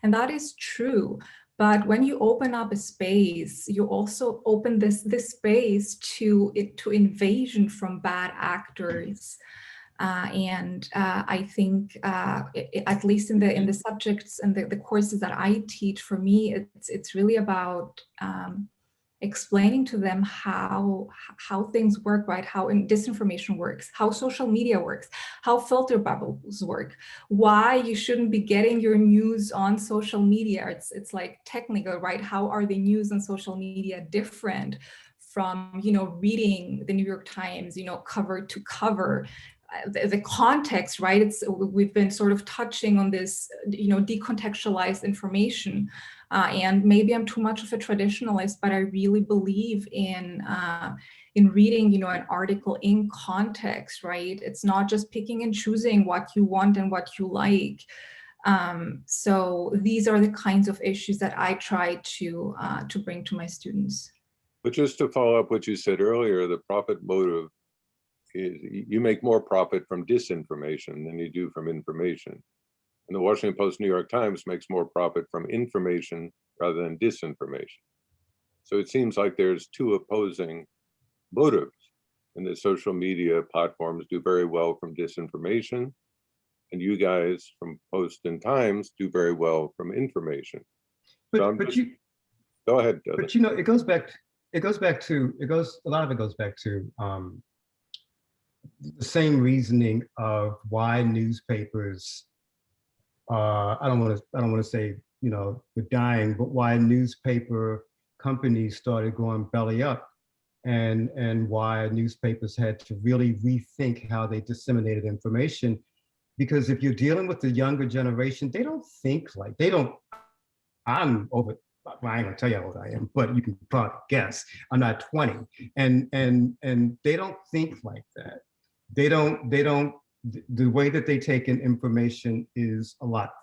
And that is true. But when you open up a space, you also open this space to invasion from bad actors. I think, at least in the subjects and the courses that I teach, for me, it's really about explaining to them how things work, right? How disinformation works, how social media works, how filter bubbles work, why you shouldn't be getting your news on social media. It's like technical, right? How are the news on social media different from, reading the New York Times, cover to cover? The context, right? We've been sort of touching on this, decontextualized information. And maybe I'm too much of a traditionalist, but I really believe in reading, an article in context, right? It's not just picking and choosing what you want and what you like. So these are the kinds of issues that I try to bring to my students. But just to follow up what you said earlier, the profit motive is you make more profit from disinformation than you do from information. And the Washington Post, New York Times makes more profit from information rather than disinformation. So it seems like there's two opposing motives, and the social media platforms do very well from disinformation, and you guys from Post and Times do very well from information. But, so go ahead. Dudley. But a lot of it goes back to the same reasoning of why newspapers, I don't want to say, were dying, but why newspaper companies started going belly up, and why newspapers had to really rethink how they disseminated information. Because if you're dealing with the younger generation, they don't think like, I'm over, well, I ain't gonna tell you how old I am, but you can probably guess, I'm not 20. And they don't think like that. They don't, the way that they take in information is a lot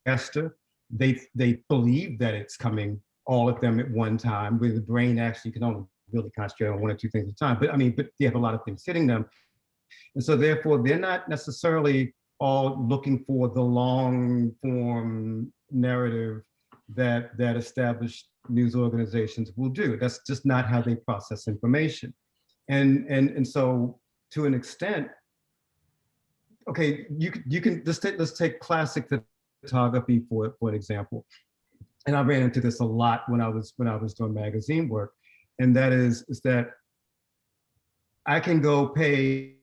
faster. They believe that it's coming all at them at one time, where the brain actually can only really concentrate on one or two things at a time. But they have a lot of things hitting them. And so therefore, they're not necessarily all looking for the long form narrative that established news organizations will do. That's just not how they process information. And so to an extent, okay, you can let's take classic photography for an example. And I ran into this a lot when I was doing magazine work. And that is that I can go pay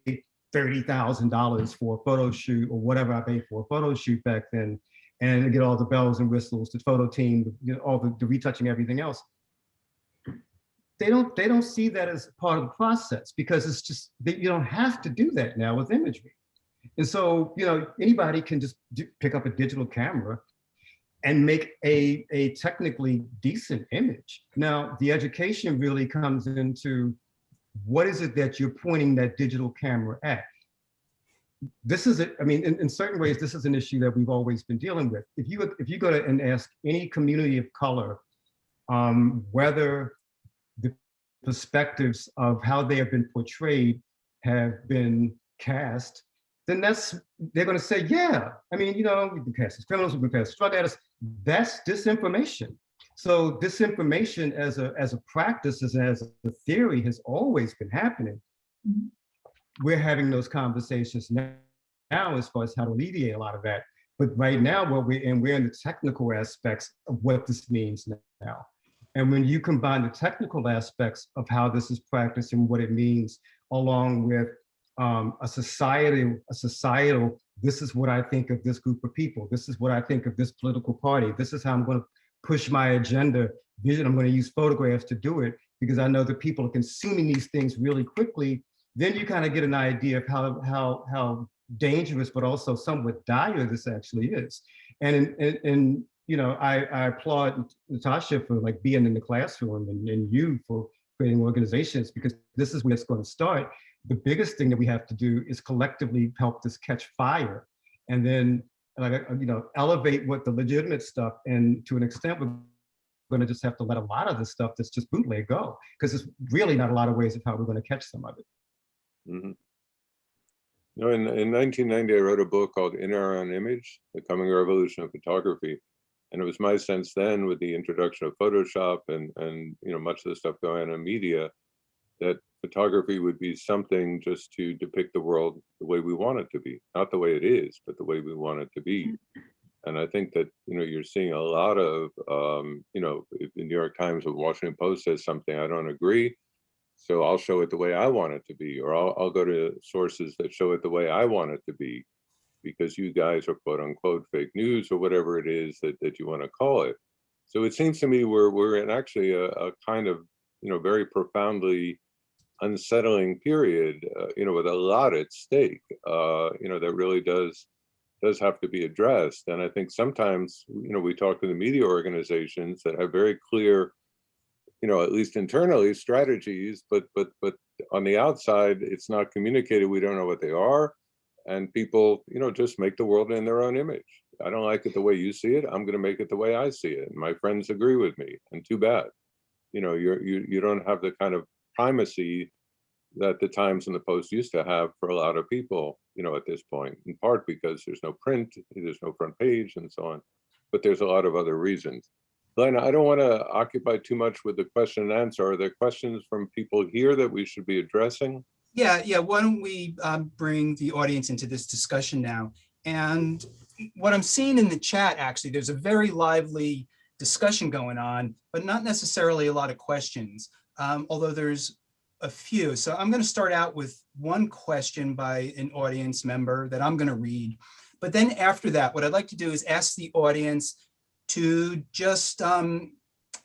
$30,000 for a photo shoot or whatever I paid for a photo shoot back then, and get all the bells and whistles, the photo team, all the retouching, everything else. They don't see that as part of the process, because it's just that you don't have to do that now with imagery. And so, anybody can just pick up a digital camera and make a technically decent image. Now, the education really comes into what is it that you're pointing that digital camera at? This is in certain ways, this is an issue that we've always been dealing with. If you go to and ask any community of color whether the perspectives of how they have been portrayed have been cast, then they're going to say, yeah. We've been cast as criminals, we've been cast as drug addicts. That's disinformation. So disinformation as a practice, as a theory, has always been happening. Mm-hmm. We're having those conversations now as far as how to alleviate a lot of that. But right now, we're in the technical aspects of what this means now. And when you combine the technical aspects of how this is practiced and what it means, along with a societal, this is what I think of this group of people. This is what I think of this political party. This is how I'm going to push my agenda vision. I'm going to use photographs to do it, because I know that people are consuming these things really quickly. Then you kind of get an idea of how dangerous, but also somewhat dire this actually is. And I applaud Natascha for like being in the classroom, and you for creating organizations, because this is where it's going to start. The biggest thing that we have to do is collectively help this catch fire, and then elevate what the legitimate stuff, and to an extent we're going to just have to let a lot of the stuff that's just bootleg go, because there's really not a lot of ways of how we're going to catch some of it. Mm-hmm. In 1990, I wrote a book called In Our Own Image, The Coming Revolution of Photography. And it was my sense then, with the introduction of Photoshop and much of the stuff going on in media, that photography would be something just to depict the world the way we want it to be, not the way it is, but the way we want it to be. And I think that, you're seeing a lot of, if the New York Times or Washington Post says something I don't agree, so I'll show it the way I want it to be, or I'll go to sources that show it the way I want it to be, because you guys are quote unquote fake news or whatever it is that you want to call it. So it seems to me we're in actually a kind of, very profoundly unsettling period, with a lot at stake, that really does have to be addressed. And I think sometimes, we talk to the media organizations that have very clear, at least internally, strategies, but on the outside, it's not communicated. We don't know what they are. And people, just make the world in their own image. I don't like it the way you see it. I'm going to make it the way I see it. And my friends agree with me, and too bad. You don't have the kind of primacy that the Times and the Post used to have for a lot of people, at this point, in part because there's no print, there's no front page and so on, but there's a lot of other reasons. Glenn, I don't want to occupy too much with the question and answer. Are there questions from people here that we should be addressing? Yeah. Why don't we bring the audience into this discussion now? And what I'm seeing in the chat, actually, there's a very lively discussion going on, but not necessarily a lot of questions, although there's a few. So I'm going to start out with one question by an audience member that I'm going to read. But then after that, what I'd like to do is ask the audience to just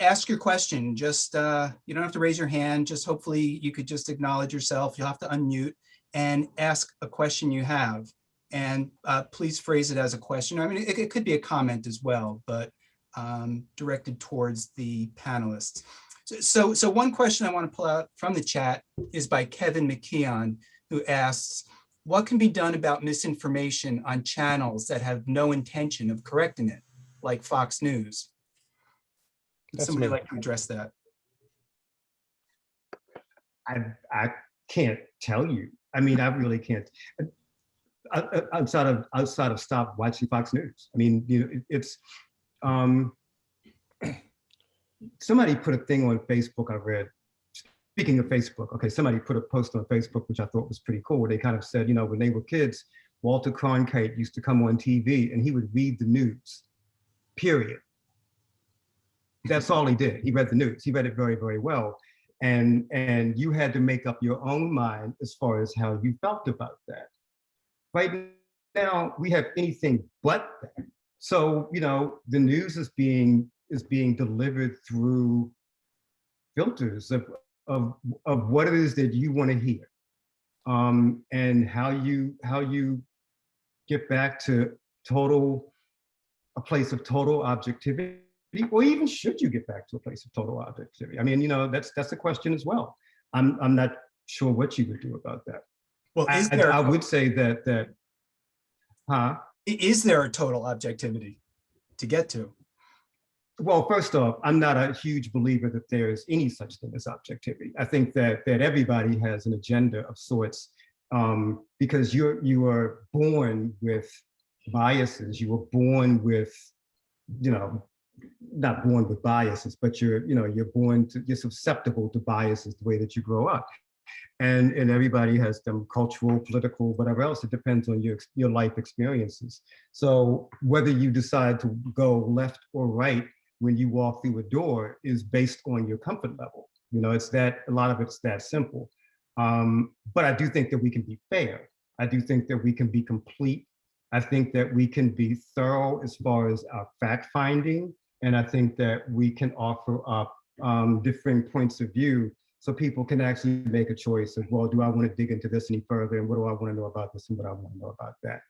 ask your question. Just, you don't have to raise your hand. Just hopefully you could just acknowledge yourself. You'll have to unmute and ask a question you have. And please phrase it as a question. I mean, it could be a comment as well, but directed towards the panelists. So one question I want to pull out from the chat is by Kevin McKeon, who asks, what can be done about misinformation on channels that have no intention of correcting it, like Fox News? Would somebody like to address that? I can't tell you. I mean, I really can't. Outside of stop watching Fox News. I mean, it's somebody put a thing on Facebook I read. Speaking of Facebook, okay, somebody put a post on Facebook, which I thought was pretty cool. They kind of said, when they were kids, Walter Cronkite used to come on TV and he would read the news, period. That's all he did. He read the news. He read it very, very well. And you had to make up your own mind as far as how you felt about that. Right now, we have anything but that. So, the news is being delivered through filters of what it is that you want to hear, and how you get back to a place of total objectivity, or even should you get back to a place of total objectivity? I mean, that's a question as well. I'm not sure what you would do about that. Well, I would say that is there a total objectivity to get to? Well, first off, I'm not a huge believer that there is any such thing as objectivity. I think that everybody has an agenda of sorts, because you are born with biases. You were born with, not born with biases, but you're susceptible to biases the way that you grow up. And everybody has them, cultural, political, whatever else. It depends on your life experiences. So whether you decide to go left or right when you walk through a door is based on your comfort level. It's that, a lot of it's that simple. But I do think that we can be fair. I do think that we can be complete. I think that we can be thorough as far as our fact finding. And I think that we can offer up different points of view so people can actually make a choice of, well, do I want to dig into this any further? And what do I want to know about this and what I want to know about that?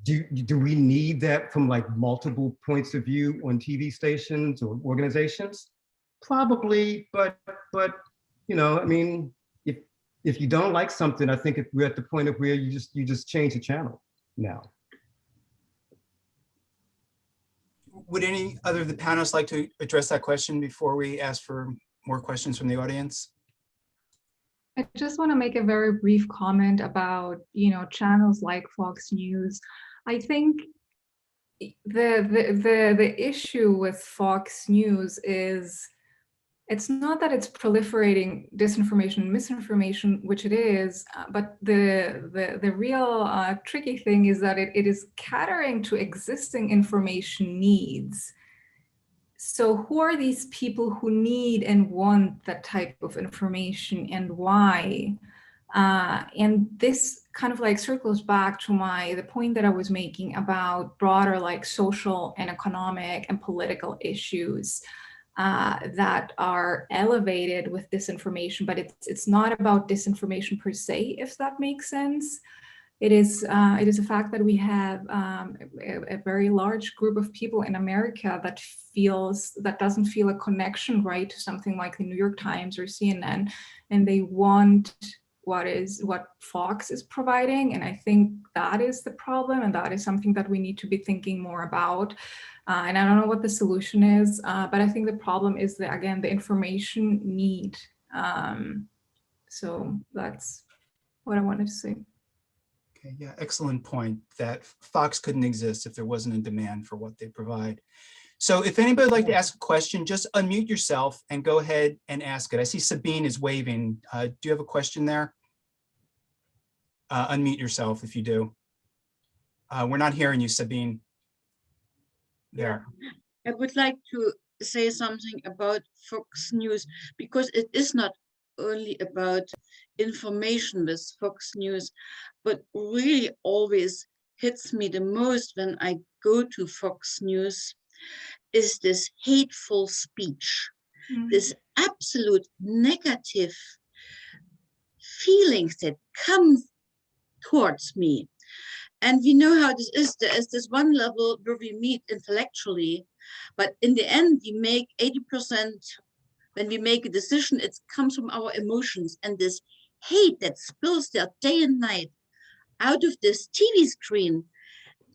Do we need that from like multiple points of view on TV stations or organizations? Probably, but I mean, if you don't like something, I think we're at the point of where you just change the channel now. Would any other of the panelists like to address that question before we ask for more questions from the audience? I just want to make a very brief comment about, channels like Fox News. I think the issue with Fox News is, it's not that it's proliferating disinformation and misinformation, which it is, but the real tricky thing is that it is catering to existing information needs. So who are these people who need and want that type of information, and why? And this kind of like circles back to the point that I was making about broader like social and economic and political issues that are elevated with disinformation, but it's not about disinformation per se, if that makes sense. It is a fact that we have a very large group of people in America that doesn't feel a connection, right, to something like the New York Times or CNN, and they want what Fox is providing. And I think that is the problem, and that is something that we need to be thinking more about. And I don't know what the solution is, but I think the problem is that, again, the information need. So that's what I wanted to say. Okay, yeah, excellent point, that Fox couldn't exist if there wasn't a demand for what they provide. So if anybody would like to ask a question, just unmute yourself and go ahead and ask it. I see Sabine is waving. Do you have a question there? Unmute yourself if you do. We're not hearing you, Sabine. There. I would like to say something about Fox News, because it is not only about information with Fox News, but really always hits me the most when I go to Fox News is this hateful speech, this absolute negative feelings that come towards me. And we know how this is. There is this one level where we meet intellectually, but in the end, we make 80%, when we make a decision, it comes from our emotions. And this hate that spills there day and night out of this TV screen,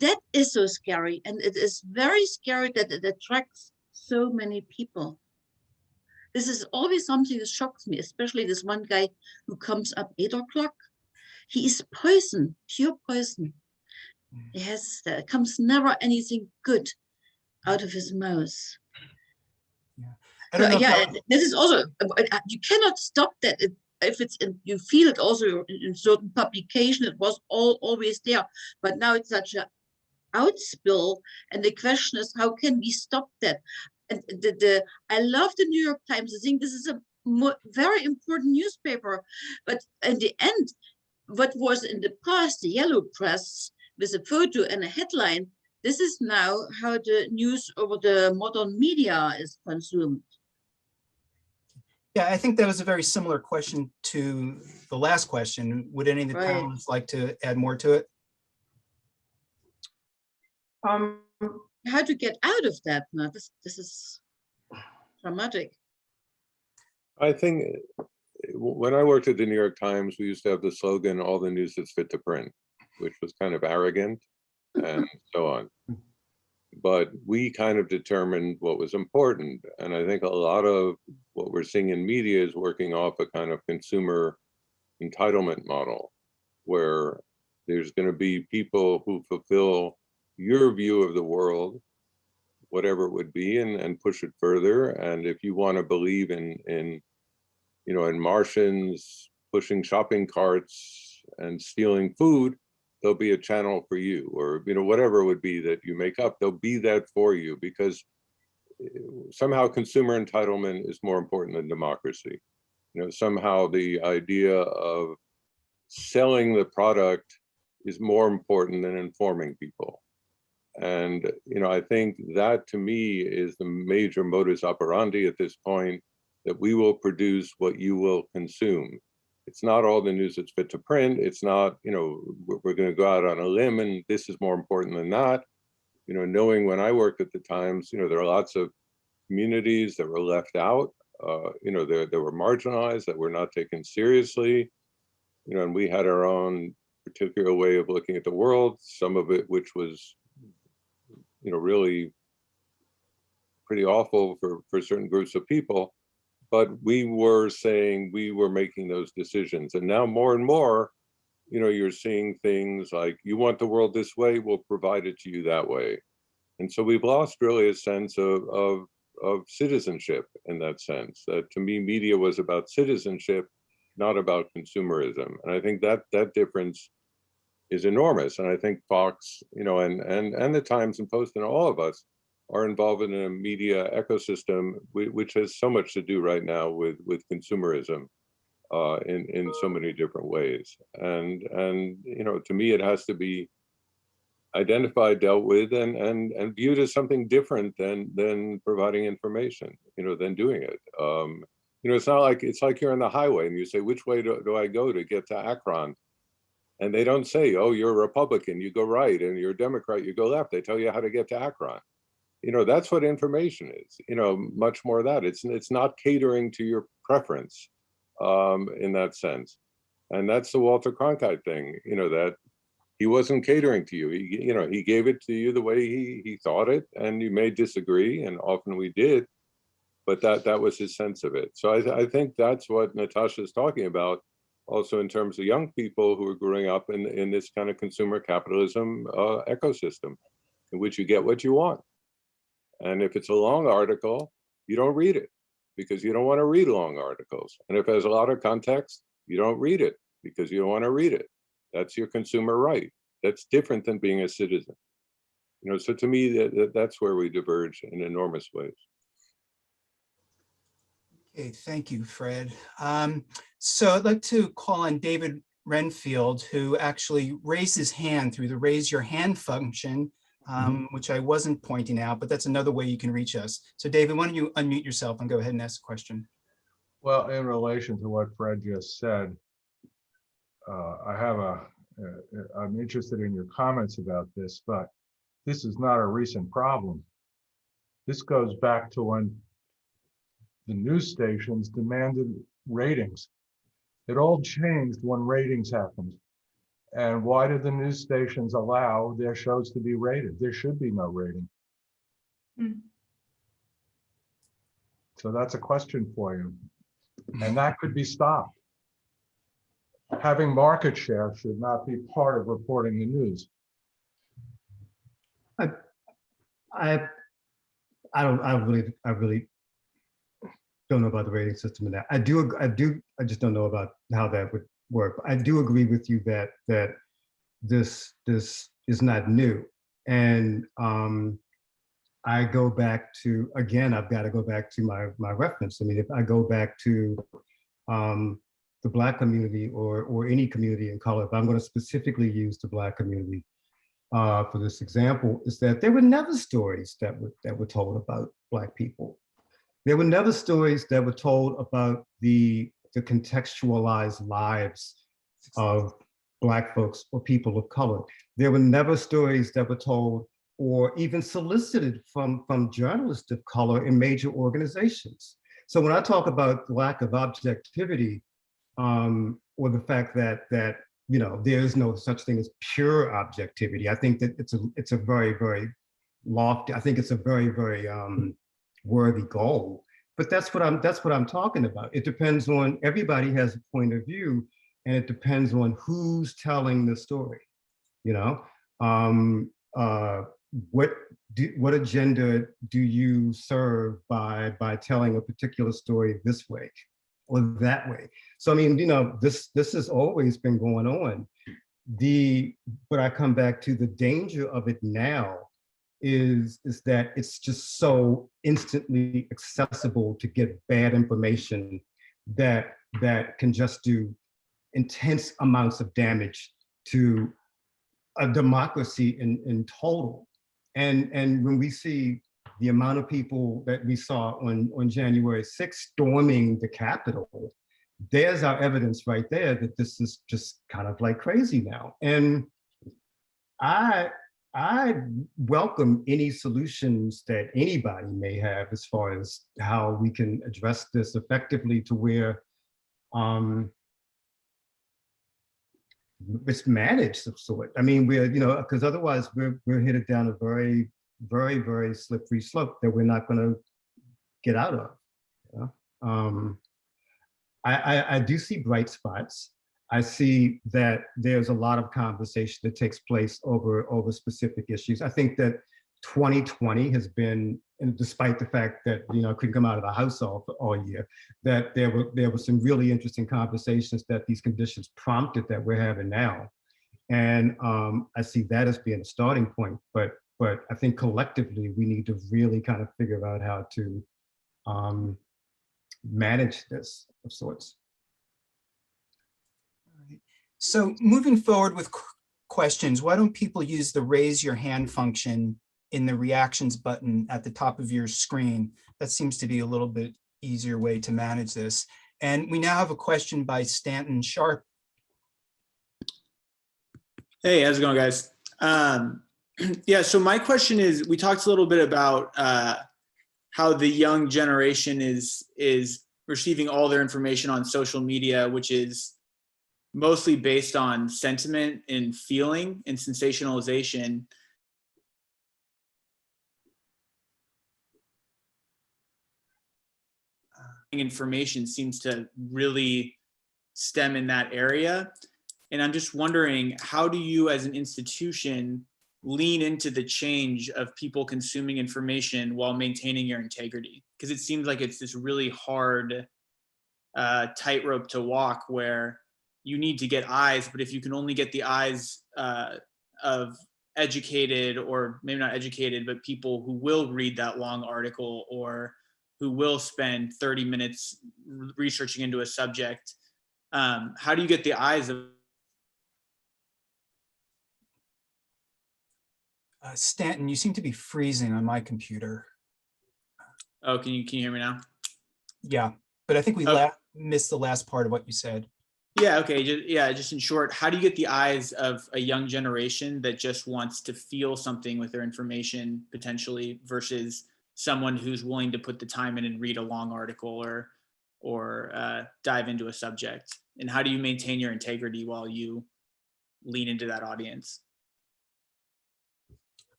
that is so scary. And it is very scary that it attracts so many people. This is always something that shocks me, especially this one guy who comes up 8 o'clock. He is poison, pure poison. There comes never anything good out of his mouth. Yeah, I don't know this is also, you cannot stop that. If it's you feel it also in certain publication, it was always there, but now it's such an outspill, and the question is, how can we stop that? And I love the New York Times. I think this is a very important newspaper, but in the end, what was in the past the yellow press with a photo and a headline, this is now how the news over the modern media is consumed. Yeah, I think that was a very similar question to the last question. Would any of the Right. panelists like to add more to it? How to get out of that? Now, this is dramatic. I think when I worked at the New York Times, we used to have the slogan, all the news that's fit to print, which was kind of arrogant and so on. But we kind of determined what was important. And I think a lot of what we're seeing in media is working off a kind of consumer entitlement model, where there's going to be people who fulfill your view of the world, whatever it would be, and push it further. And if you want to believe in Martians pushing shopping carts and stealing food, there'll be a channel for you, or whatever it would be that you make up, there'll be that for you, because somehow consumer entitlement is more important than democracy. Somehow the idea of selling the product is more important than informing people. And I think that, to me, is the major modus operandi at this point, that we will produce what you will consume. It's not all the news that's fit to print. It's not, we're going to go out on a limb and this is more important than that. Knowing when I worked at the Times, there are lots of communities that were left out, that were marginalized, that were not taken seriously, and we had our own particular way of looking at the world, some of it which was, really pretty awful for certain groups of people. But we were saying we were making those decisions. And now more and more, you're seeing things like, you want the world this way, we'll provide it to you that way. And so we've lost really a sense of citizenship in that sense. That to me, media was about citizenship, not about consumerism. And I think that difference is enormous. And I think Fox, you know, and the Times and Post and all of us are involved in a media ecosystem which has so much to do right now with consumerism in so many different ways. And you know, to me, it has to be identified, dealt with, and viewed as something different than providing information, you know, than doing it. You know, it's like you're on the highway and you say, which way do I go to get to Akron? And they don't say, oh, you're a Republican, you go right, and you're a Democrat, you go left. They tell you how to get to Akron. You know, that's what information is, you know, much more of that. It's not catering to your preference in that sense. And that's the Walter Cronkite thing, you know, that he wasn't catering to you. You know, he gave it to you the way he thought it, and you may disagree, and often we did, but that was his sense of it. So I think that's what Natascha is talking about, also in terms of young people who are growing up in this kind of consumer capitalism ecosystem, in which you get what you want. And if it's a long article, you don't read it because you don't want to read long articles. And if there's a lot of context, you don't read it because you don't want to read it. That's your consumer right. That's different than being a citizen. You know, so to me, that's where we diverge in enormous ways. Okay, thank you, Fred. So I'd like to call on David Renfield, who actually raised his hand through the raise your hand function, which I wasn't pointing out, but that's another way you can reach us. So David, why don't you unmute yourself and go ahead and ask a question. Well, in relation to what Fred just said, I'm interested in your comments about this, but this is not a recent problem. This goes back to when the news stations demanded ratings. It all changed when ratings happened. And why did the news stations allow their shows to be rated? There should be no rating. So that's a question for you. And that could be stopped. Having market share should not be part of reporting the news. I really don't know about the rating system and that. I just don't know about how that would work. I do agree with you that this is not new. And I go back to, again, I've got to go back to my reference. I mean, if I go back to the Black community or any community in color, if I'm going to specifically use the Black community for this example, is that there were never stories that were told about Black people. There were never stories that were told about the contextualized lives of Black folks or people of color. There were never stories that were told or even solicited from journalists of color in major organizations. So when I talk about lack of objectivity, or the fact that you know there is no such thing as pure objectivity, I think that it's a very, very lofty. I think it's a very, very worthy goal. But that's what I'm talking about. It depends on, everybody has a point of view, and it depends on who's telling the story. You know, what agenda do you serve by telling a particular story this way or that way? So I mean, you know, this has always been going on. But I come back to the danger of it now is that it's just so instantly accessible to get bad information that can just do intense amounts of damage to a democracy in total. And when we see the amount of people that we saw on January 6th storming the Capitol, there's our evidence right there that this is just kind of like crazy now. And I welcome any solutions that anybody may have as far as how we can address this effectively to where it's managed of sort. I mean, we're, you know, because otherwise we're headed down a very, very, very slippery slope that we're not going to get out of. You know? I do see bright spots. I see that there's a lot of conversation that takes place over specific issues. I think that 2020 has been, and despite the fact that, you know, I couldn't come out of the house all year, that there were some really interesting conversations that these conditions prompted that we're having now. And I see that as being a starting point, but I think collectively we need to really kind of figure out how to manage this of sorts. All right. So moving forward with questions, why don't people use the raise your hand function in the reactions button at the top of your screen? That seems to be a little bit easier way to manage this. And we now have a question by Stanton Sharp. Hey, how's it going, guys? Yeah, so my question is, we talked a little bit about how the young generation is receiving all their information on social media, which is mostly based on sentiment and feeling and sensationalization. Information seems to really stem in that area. And I'm just wondering, how do you as an institution lean into the change of people consuming information while maintaining your integrity? Because it seems like it's this really hard tightrope to walk where you need to get eyes, but if you can only get the eyes of educated, or maybe not educated, but people who will read that long article or who will spend 30 minutes researching into a subject, how do you get the eyes of Stanton, you seem to be freezing on my computer. Oh, can you hear me now? Yeah, but I think we missed the last part of what you said. Yeah, okay, just in short, how do you get the eyes of a young generation that just wants to feel something with their information potentially versus someone who's willing to put the time in and read a long article or dive into a subject? And how do you maintain your integrity while you lean into that audience?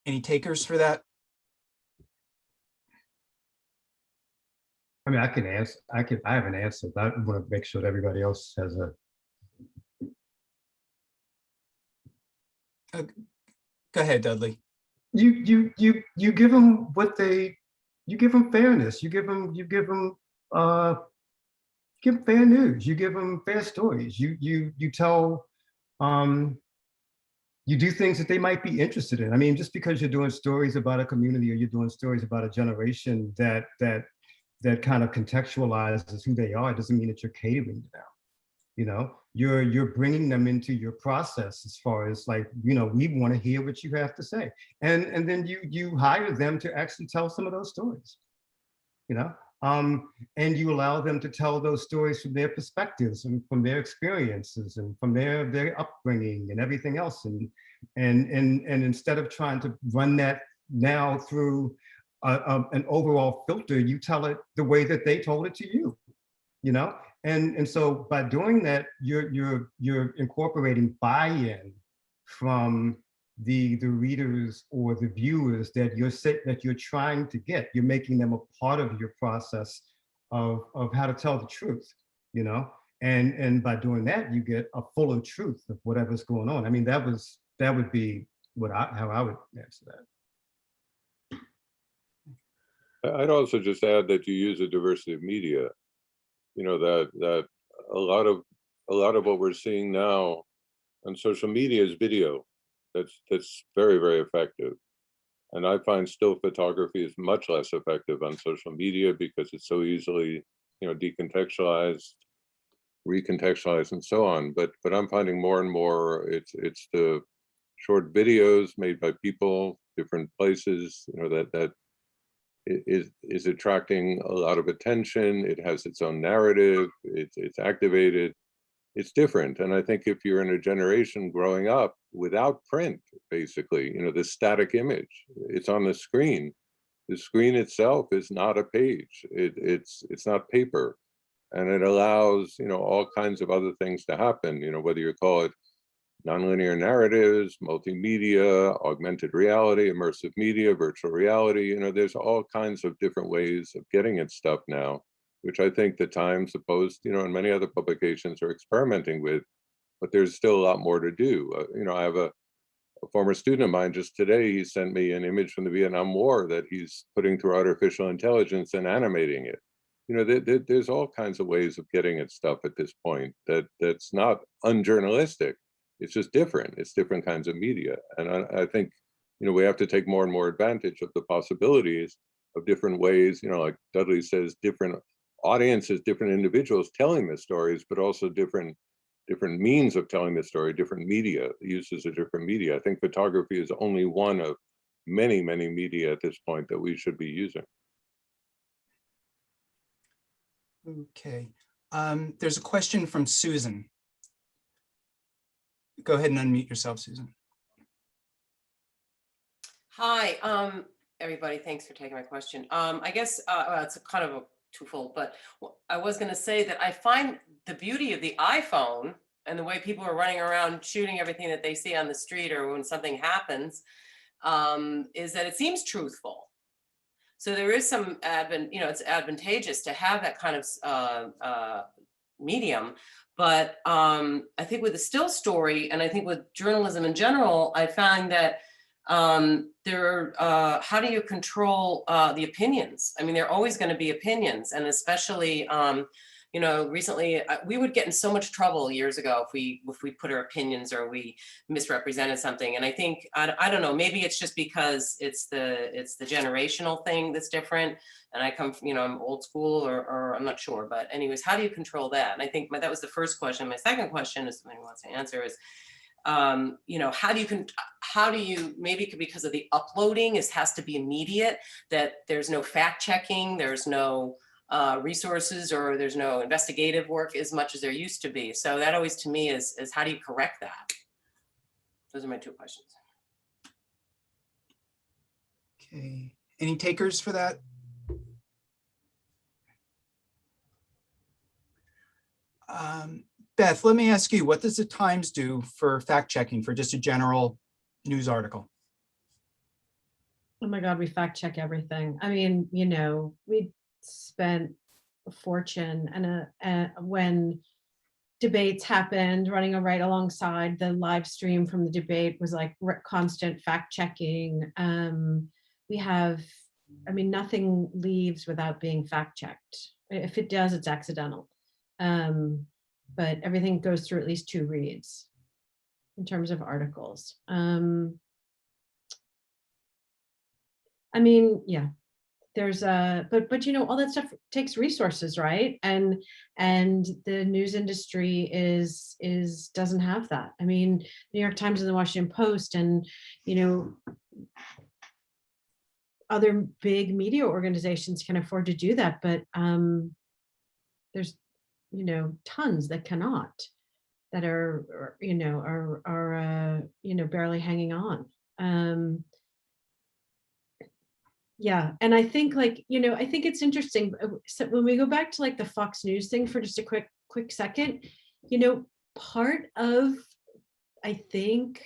Any takers for that? I mean, I can answer. I have an answer, but I want to make sure that everybody else has a. Go ahead, Dudley. You give them what they. You give them fairness. You give them fair news. You give them fair stories. You tell. You do things that they might be interested in. I mean, just because you're doing stories about a community or you're doing stories about a generation that kind of contextualizes who they are, doesn't mean that you're catering to them. You know, you're bringing them into your process as far as like, you know, we want to hear what you have to say, and then you hire them to actually tell some of those stories. You know, and you allow them to tell those stories from their perspectives and from their experiences and from their upbringing and everything else, and instead of trying to run that now through an overall filter, you tell it the way that they told it to you, you know? And so by doing that, you're incorporating buy-in from the readers or the viewers that you're trying to get. You're making them a part of your process of how to tell the truth, you know? And by doing that, you get a fuller truth of whatever's going on. I mean, that would be how I would answer that. I'd also just add that you use a diversity of media. You know, that a lot of what we're seeing now on social media is video. That's very, very effective. And I find still photography is much less effective on social media because it's so easily, you know, decontextualized, recontextualized, and so on. But I'm finding more and more it's the short videos made by people, different places, you know, that is attracting a lot of attention. It has its own narrative. It's activated. It's different. And I think if you're in a generation growing up without print, basically, you know, the static image, it's on the screen. The screen itself is not a page. It's not paper, and it allows, you know, all kinds of other things to happen. You know, whether you call it nonlinear narratives, multimedia, augmented reality, immersive media, virtual reality. You know, there's all kinds of different ways of getting at stuff now, which I think the Times, the Post, you know, and many other publications are experimenting with, but there's still a lot more to do. You know, I have a a former student of mine just today, he sent me an image from the Vietnam War that he's putting through artificial intelligence and animating it. You know, there's all kinds of ways of getting at stuff at this point that's not unjournalistic. It's just different. It's different kinds of media. And I think, you know, we have to take more and more advantage of the possibilities of different ways, you know, like Dudley says, different audiences, different individuals telling the stories, but also different means of telling the story, different media, uses of different media. I think photography is only one of many, many media at this point that we should be using. Okay. There's a question from Susan. Go ahead and unmute yourself, Susan. Hi, everybody. Thanks for taking my question. I guess well, it's a kind of a twofold, but I was going to say that I find the beauty of the iPhone and the way people are running around shooting everything that they see on the street or when something happens is that it seems truthful. So there is some it's advantageous to have that kind of medium. But I think with the still story, and I think with journalism in general, I find that how do you control the opinions? I mean, there are always going to be opinions, and especially, you know, recently we would get in so much trouble years ago if we put our opinions or we misrepresented something. And I think I don't know, maybe it's just because it's the generational thing that's different. And I come from, you know, I'm old school or I'm not sure, but anyways, how do you control that? And I think that was the first question. My second question is, somebody wants to answer is, you know, how do you maybe because of the uploading has to be immediate, that there's no fact checking, there's no resources, or there's no investigative work as much as there used to be. So that always to me is how do you correct that? Those are my two questions. Okay, any takers for that? Beth, let me ask you, what does the Times do for fact checking for just a general news article? Oh my God, we fact check everything. I mean, you know, we spent a fortune and when debates happened, running right alongside the live stream from the debate was like constant fact checking. We have, I mean, nothing leaves without being fact checked. If it does, it's accidental. But everything goes through at least 2 reads in terms of articles. I mean, yeah, there's but you know, all that stuff takes resources, right? And the news industry doesn't have that. I mean, New York Times and the Washington Post and, you know, other big media organizations can afford to do that, but there's, you know, tons that cannot, that are you know, barely hanging on. Yeah, and I think, like, you know, I think it's interesting. So when we go back to like the Fox News thing for just a quick second, you know, part of, I think,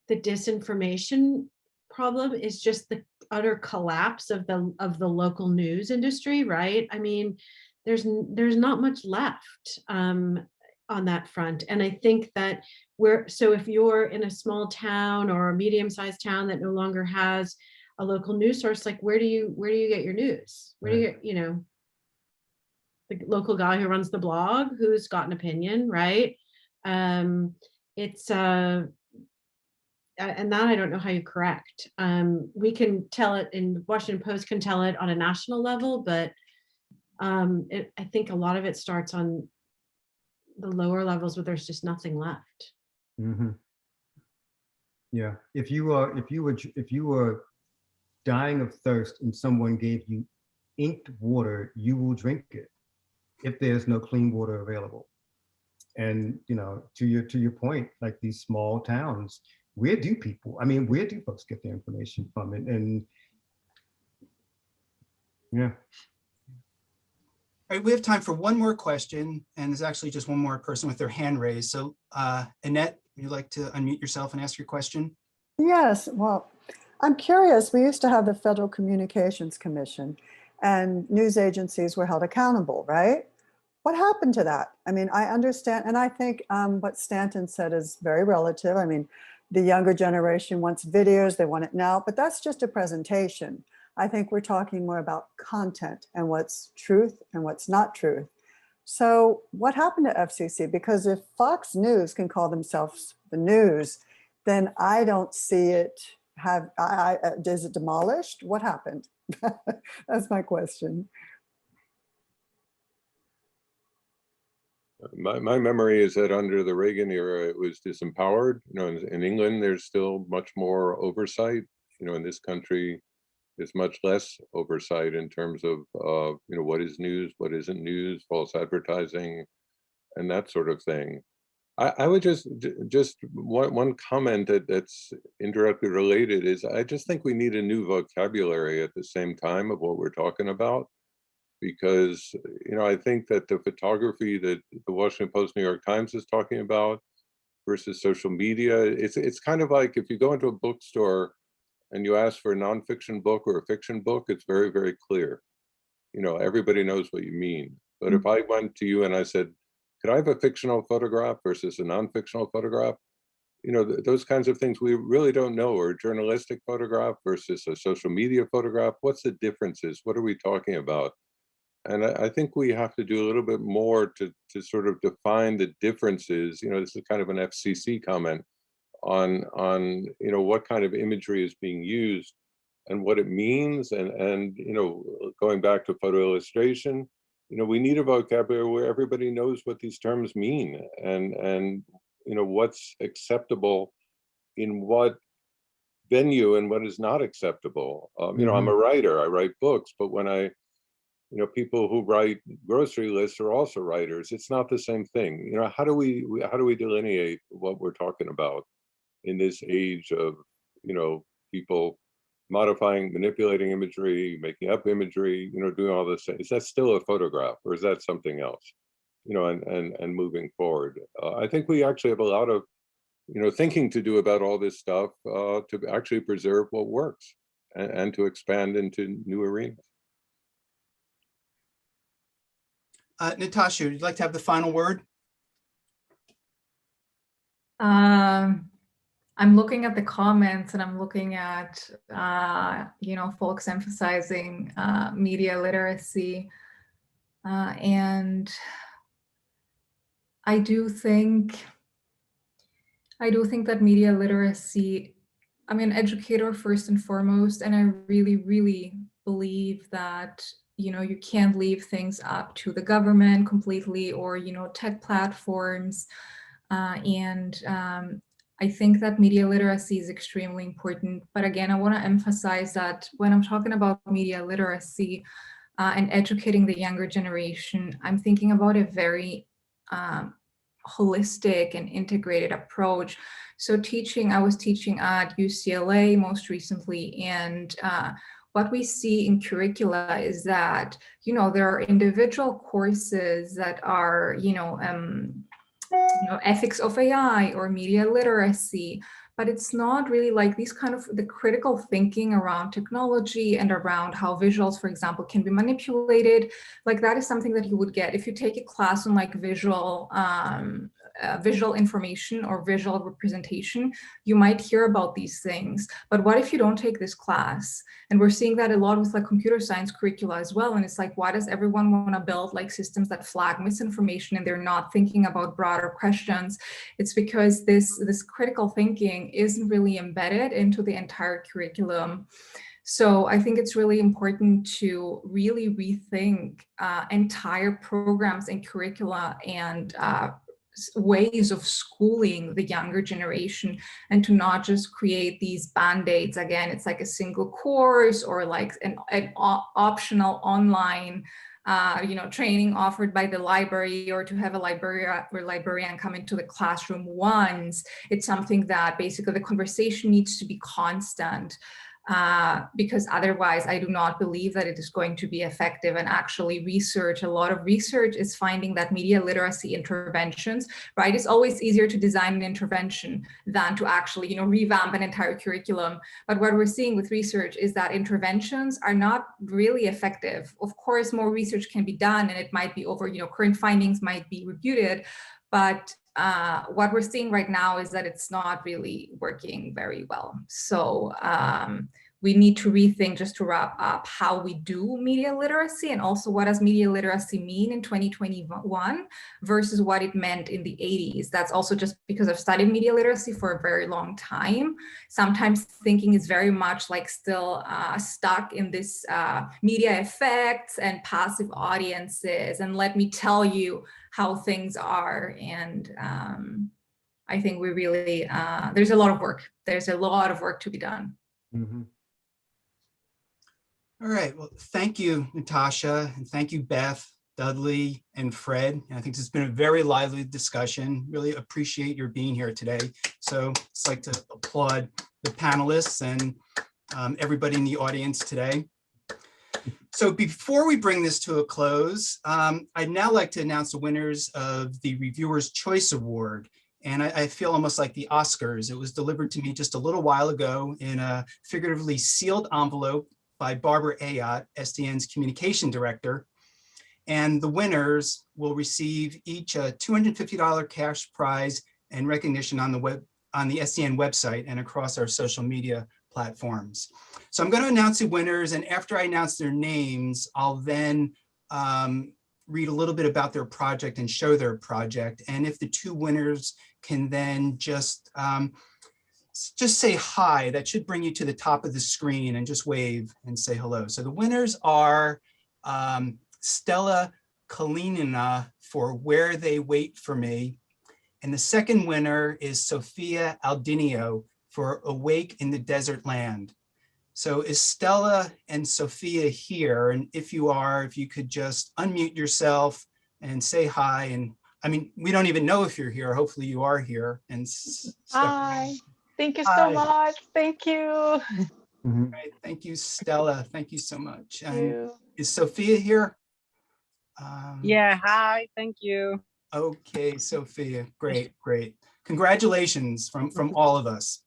the disinformation problem is just the utter collapse of the local news industry, right? I mean, there's not much left on that front. And I think that so if you're in a small town or a medium-sized town that no longer has a local news source, like where do you get your news? Where do you get, you know, the local guy who runs the blog who's got an opinion, right? It's and that I don't know how you correct. We can tell it, in Washington Post can tell it on a national level, but I think a lot of it starts on the lower levels where there's just nothing left. Mm-hmm. Yeah, if you were dying of thirst and someone gave you inked water, you will drink it if there's no clean water available. And, you know, to your point, like these small towns, where do folks get their information from? And yeah. All right, we have time for one more question, and there's actually just one more person with their hand raised. So Annette, would you like to unmute yourself and ask your question? Yes, well, I'm curious. We used to have the Federal Communications Commission, and news agencies were held accountable, right? What happened to that? I mean, I understand, and I think what Stanton said is very relative. I mean, The younger generation wants videos, they want it now, but that's just a presentation. I think we're talking more about content and what's truth and what's not truth. So what happened to FCC? Because if Fox News can call themselves the news, then I don't see it have, is it demolished? What happened? That's my question. My memory is that under the Reagan era, it was disempowered. You know, in England, there's still much more oversight. You know, in this country, there's much less oversight in terms of, you know, what is news, what isn't news, false advertising, and that sort of thing. I would just one comment that's indirectly related is I just think we need a new vocabulary at the same time of what we're talking about, because, you know, I think that the photography that the Washington Post, New York Times is talking about versus social media, it's kind of like if you go into a bookstore and you ask for a nonfiction book or a fiction book, it's very, very clear. You know, everybody knows what you mean. But if I went to you and I said, could I have a fictional photograph versus a non-fictional photograph? You know, those kinds of things we really don't know, or a journalistic photograph versus a social media photograph. What's the differences? What are we talking about? And I think we have to do a little bit more to sort of define the differences. You know, this is kind of an FCC comment on you know, what kind of imagery is being used and what it means. And you know, going back to photo illustration, you know, we need a vocabulary where everybody knows what these terms mean and you know, what's acceptable in what venue and what is not acceptable. You know, I'm a writer, I write books, but when you know, people who write grocery lists are also writers. It's not the same thing. You know, how do we delineate what we're talking about in this age of, you know, people modifying, manipulating imagery, making up imagery, you know, doing all this? Is that still a photograph or is that something else? You know, and moving forward. I think we actually have a lot of, you know, thinking to do about all this stuff to actually preserve what works and to expand into new arenas. Natascha, would you like to have the final word? I'm looking at the comments and I'm looking at, you know, folks emphasizing media literacy. And I do think that media literacy, I'm an educator first and foremost, and I really, really believe that, you know, you can't leave things up to the government completely or, you know, tech platforms. I think that media literacy is extremely important. But again, I want to emphasize that when I'm talking about media literacy and educating the younger generation, I'm thinking about a very holistic and integrated approach. So I was teaching at UCLA most recently, and what we see in curricula is that, you know, there are individual courses that are, you know, ethics of AI or media literacy, but it's not really like these kind of the critical thinking around technology and around how visuals, for example, can be manipulated. Like that is something that you would get if you take a class on like visual information or visual representation. You might hear about these things, but what if you don't take this class? And we're seeing that a lot with like computer science curricula as well. And it's like, why does everyone want to build like systems that flag misinformation and they're not thinking about broader questions? It's because this critical thinking isn't really embedded into the entire curriculum. So I think it's really important to really rethink entire programs and curricula and ways of schooling the younger generation, and to not just create these band-aids. Again, it's like a single course or like an optional online you know, training offered by the library, or to have a librarian come into the classroom once. It's something that basically the conversation needs to be constant. Because otherwise I do not believe that it is going to be effective. And actually a lot of research is finding that media literacy interventions, right? It's always easier to design an intervention than to actually, you know, revamp an entire curriculum. But what we're seeing with research is that interventions are not really effective. Of course, more research can be done and it might be over, you know, current findings might be refuted, but what we're seeing right now is that it's not really working very well. So we need to rethink, just to wrap up, how we do media literacy, and also what does media literacy mean in 2021 versus what it meant in the 80s. That's also just because I've studied media literacy for a very long time. Sometimes thinking is very much like still stuck in this media effects and passive audiences, and let me tell you how things are. And I think we really, there's a lot of work. There's a lot of work to be done. Mm-hmm. All right, well, thank you, Natascha, and thank you, Beth, Dudley, and Fred. And I think this has been a very lively discussion. Really appreciate your being here today. So I'd like to applaud the panelists and everybody in the audience today. So before we bring this to a close, I'd now like to announce the winners of the Reviewer's Choice Award. And I feel almost like the Oscars. It was delivered to me just a little while ago in a figuratively sealed envelope by Barbara Ayotte, SDN's communication director. And the winners will receive each a $250 cash prize and recognition on the SDN website and across our social media platforms. So I'm going to announce the winners, and after I announce their names, I'll then read a little bit about their project and show their project. And if the two winners can then just say hi, that should bring you to the top of the screen, and just wave and say hello. So the winners are Stella Kalinina for Where They Wait for Me. And the second winner is Sophia Aldinio for Awake in the Desert Land. So is Stella and Sophia here? And if you are, if you could just unmute yourself and say hi. And I mean, we don't even know if you're here. Hopefully you are here. And hi, thank you Hi. so much. Thank you. Mm-hmm. Right, thank you, Stella. Thank you so much. Thank And you. is Sophia here? Yeah, hi, thank you. Okay, Sophia, great, great. Congratulations from all of us.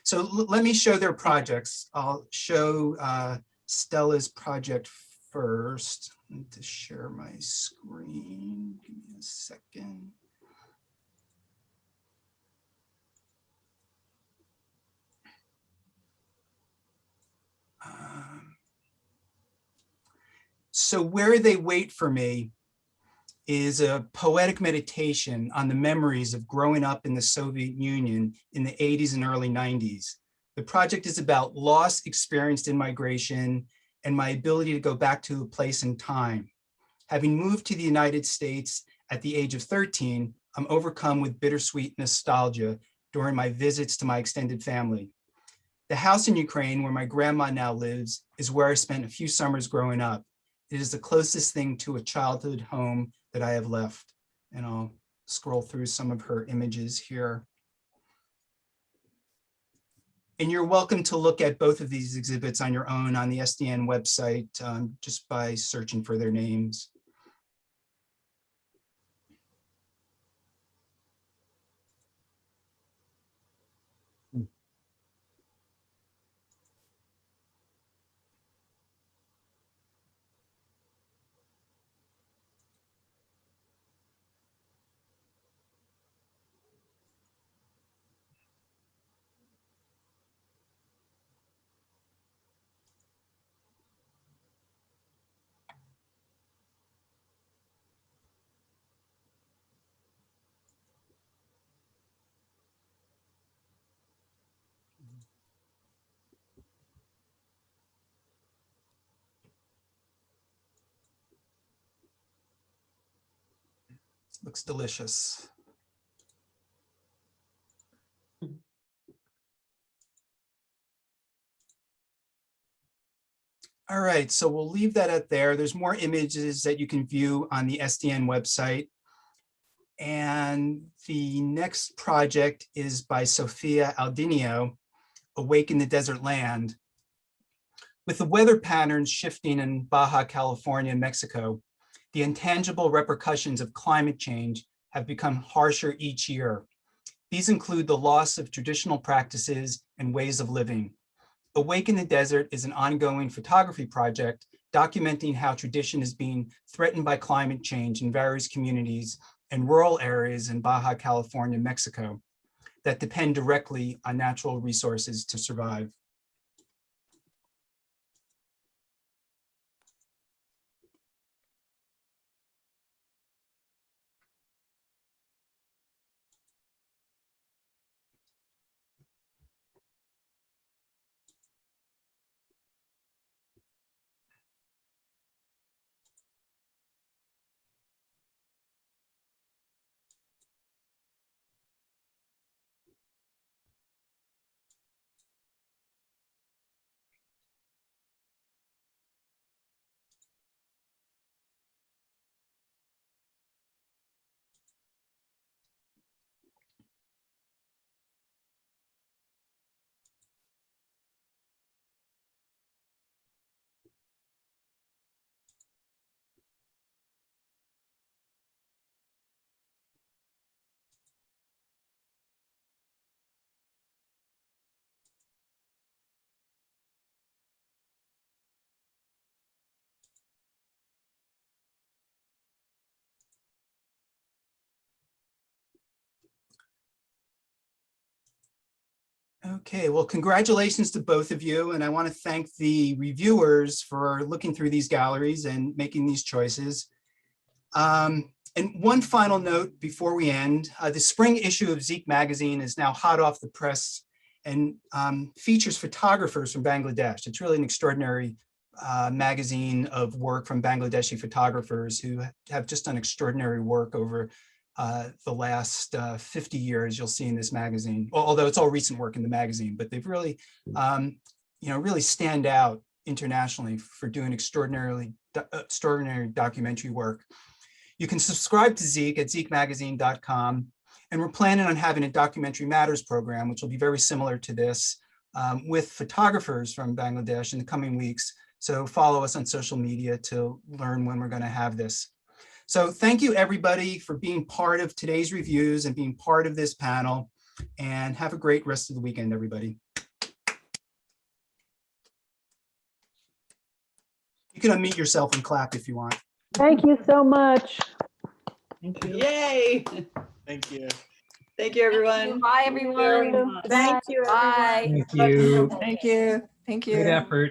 So let me show their projects. I'll show Stella's project first. I need to share my screen. Give me a second. So Where They Wait for Me is a poetic meditation on the memories of growing up in the Soviet Union in the 80s and early 90s. The project is about loss experienced in migration and my ability to go back to a place and time. Having moved to the United States at the age of 13, I'm overcome with bittersweet nostalgia during my visits to my extended family. The house in Ukraine where my grandma now lives is where I spent a few summers growing up. It is the closest thing to a childhood home that I have left. And I'll scroll through some of her images here. And you're welcome to look at both of these exhibits on your own on the SDN website, just by searching for their names. Looks delicious. All right, so we'll leave that at there. There's more images that you can view on the SDN website. And the next project is by Sophia Aldinio, Awake in the Desert Land. With the weather patterns shifting in Baja California, Mexico, the intangible repercussions of climate change have become harsher each year. These include the loss of traditional practices and ways of living. Awake in the Desert is an ongoing photography project documenting how tradition is being threatened by climate change in various communities and rural areas in Baja California, Mexico, that depend directly on natural resources to survive. Okay, well, congratulations to both of you. And I want to thank the reviewers for looking through these galleries and making these choices. And one final note before we end, the spring issue of Zeek magazine is now hot off the press and features photographers from Bangladesh. It's really an extraordinary magazine of work from Bangladeshi photographers who have just done extraordinary work over the last 50 years. You'll see in this magazine, although it's all recent work in the magazine, but they've really, really stand out internationally for doing extraordinary documentary work. You can subscribe to Zeek at zeekmagazine.com, and we're planning on having a Documentary Matters program, which will be very similar to this, with photographers from Bangladesh in the coming weeks. So follow us on social media to learn when we're going to have this. So thank you, everybody, for being part of today's reviews and being part of this panel. And have a great rest of the weekend, everybody. You can unmute yourself and clap if you want. Thank you so much. Thank you. Yay. Thank you. Thank you, everyone. Bye, everyone. Thank you, Bye. everyone. Thank you. Thank you. Thank you. Good effort.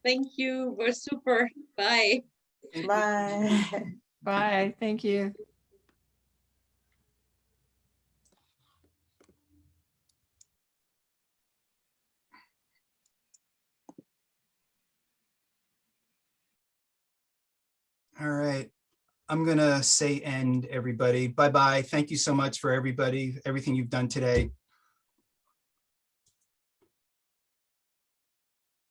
Thank you. We're super. Bye. Bye. Bye. Thank you. All right. I'm going to say end, everybody. Bye-bye. Thank you so much for everybody, everything you've done today.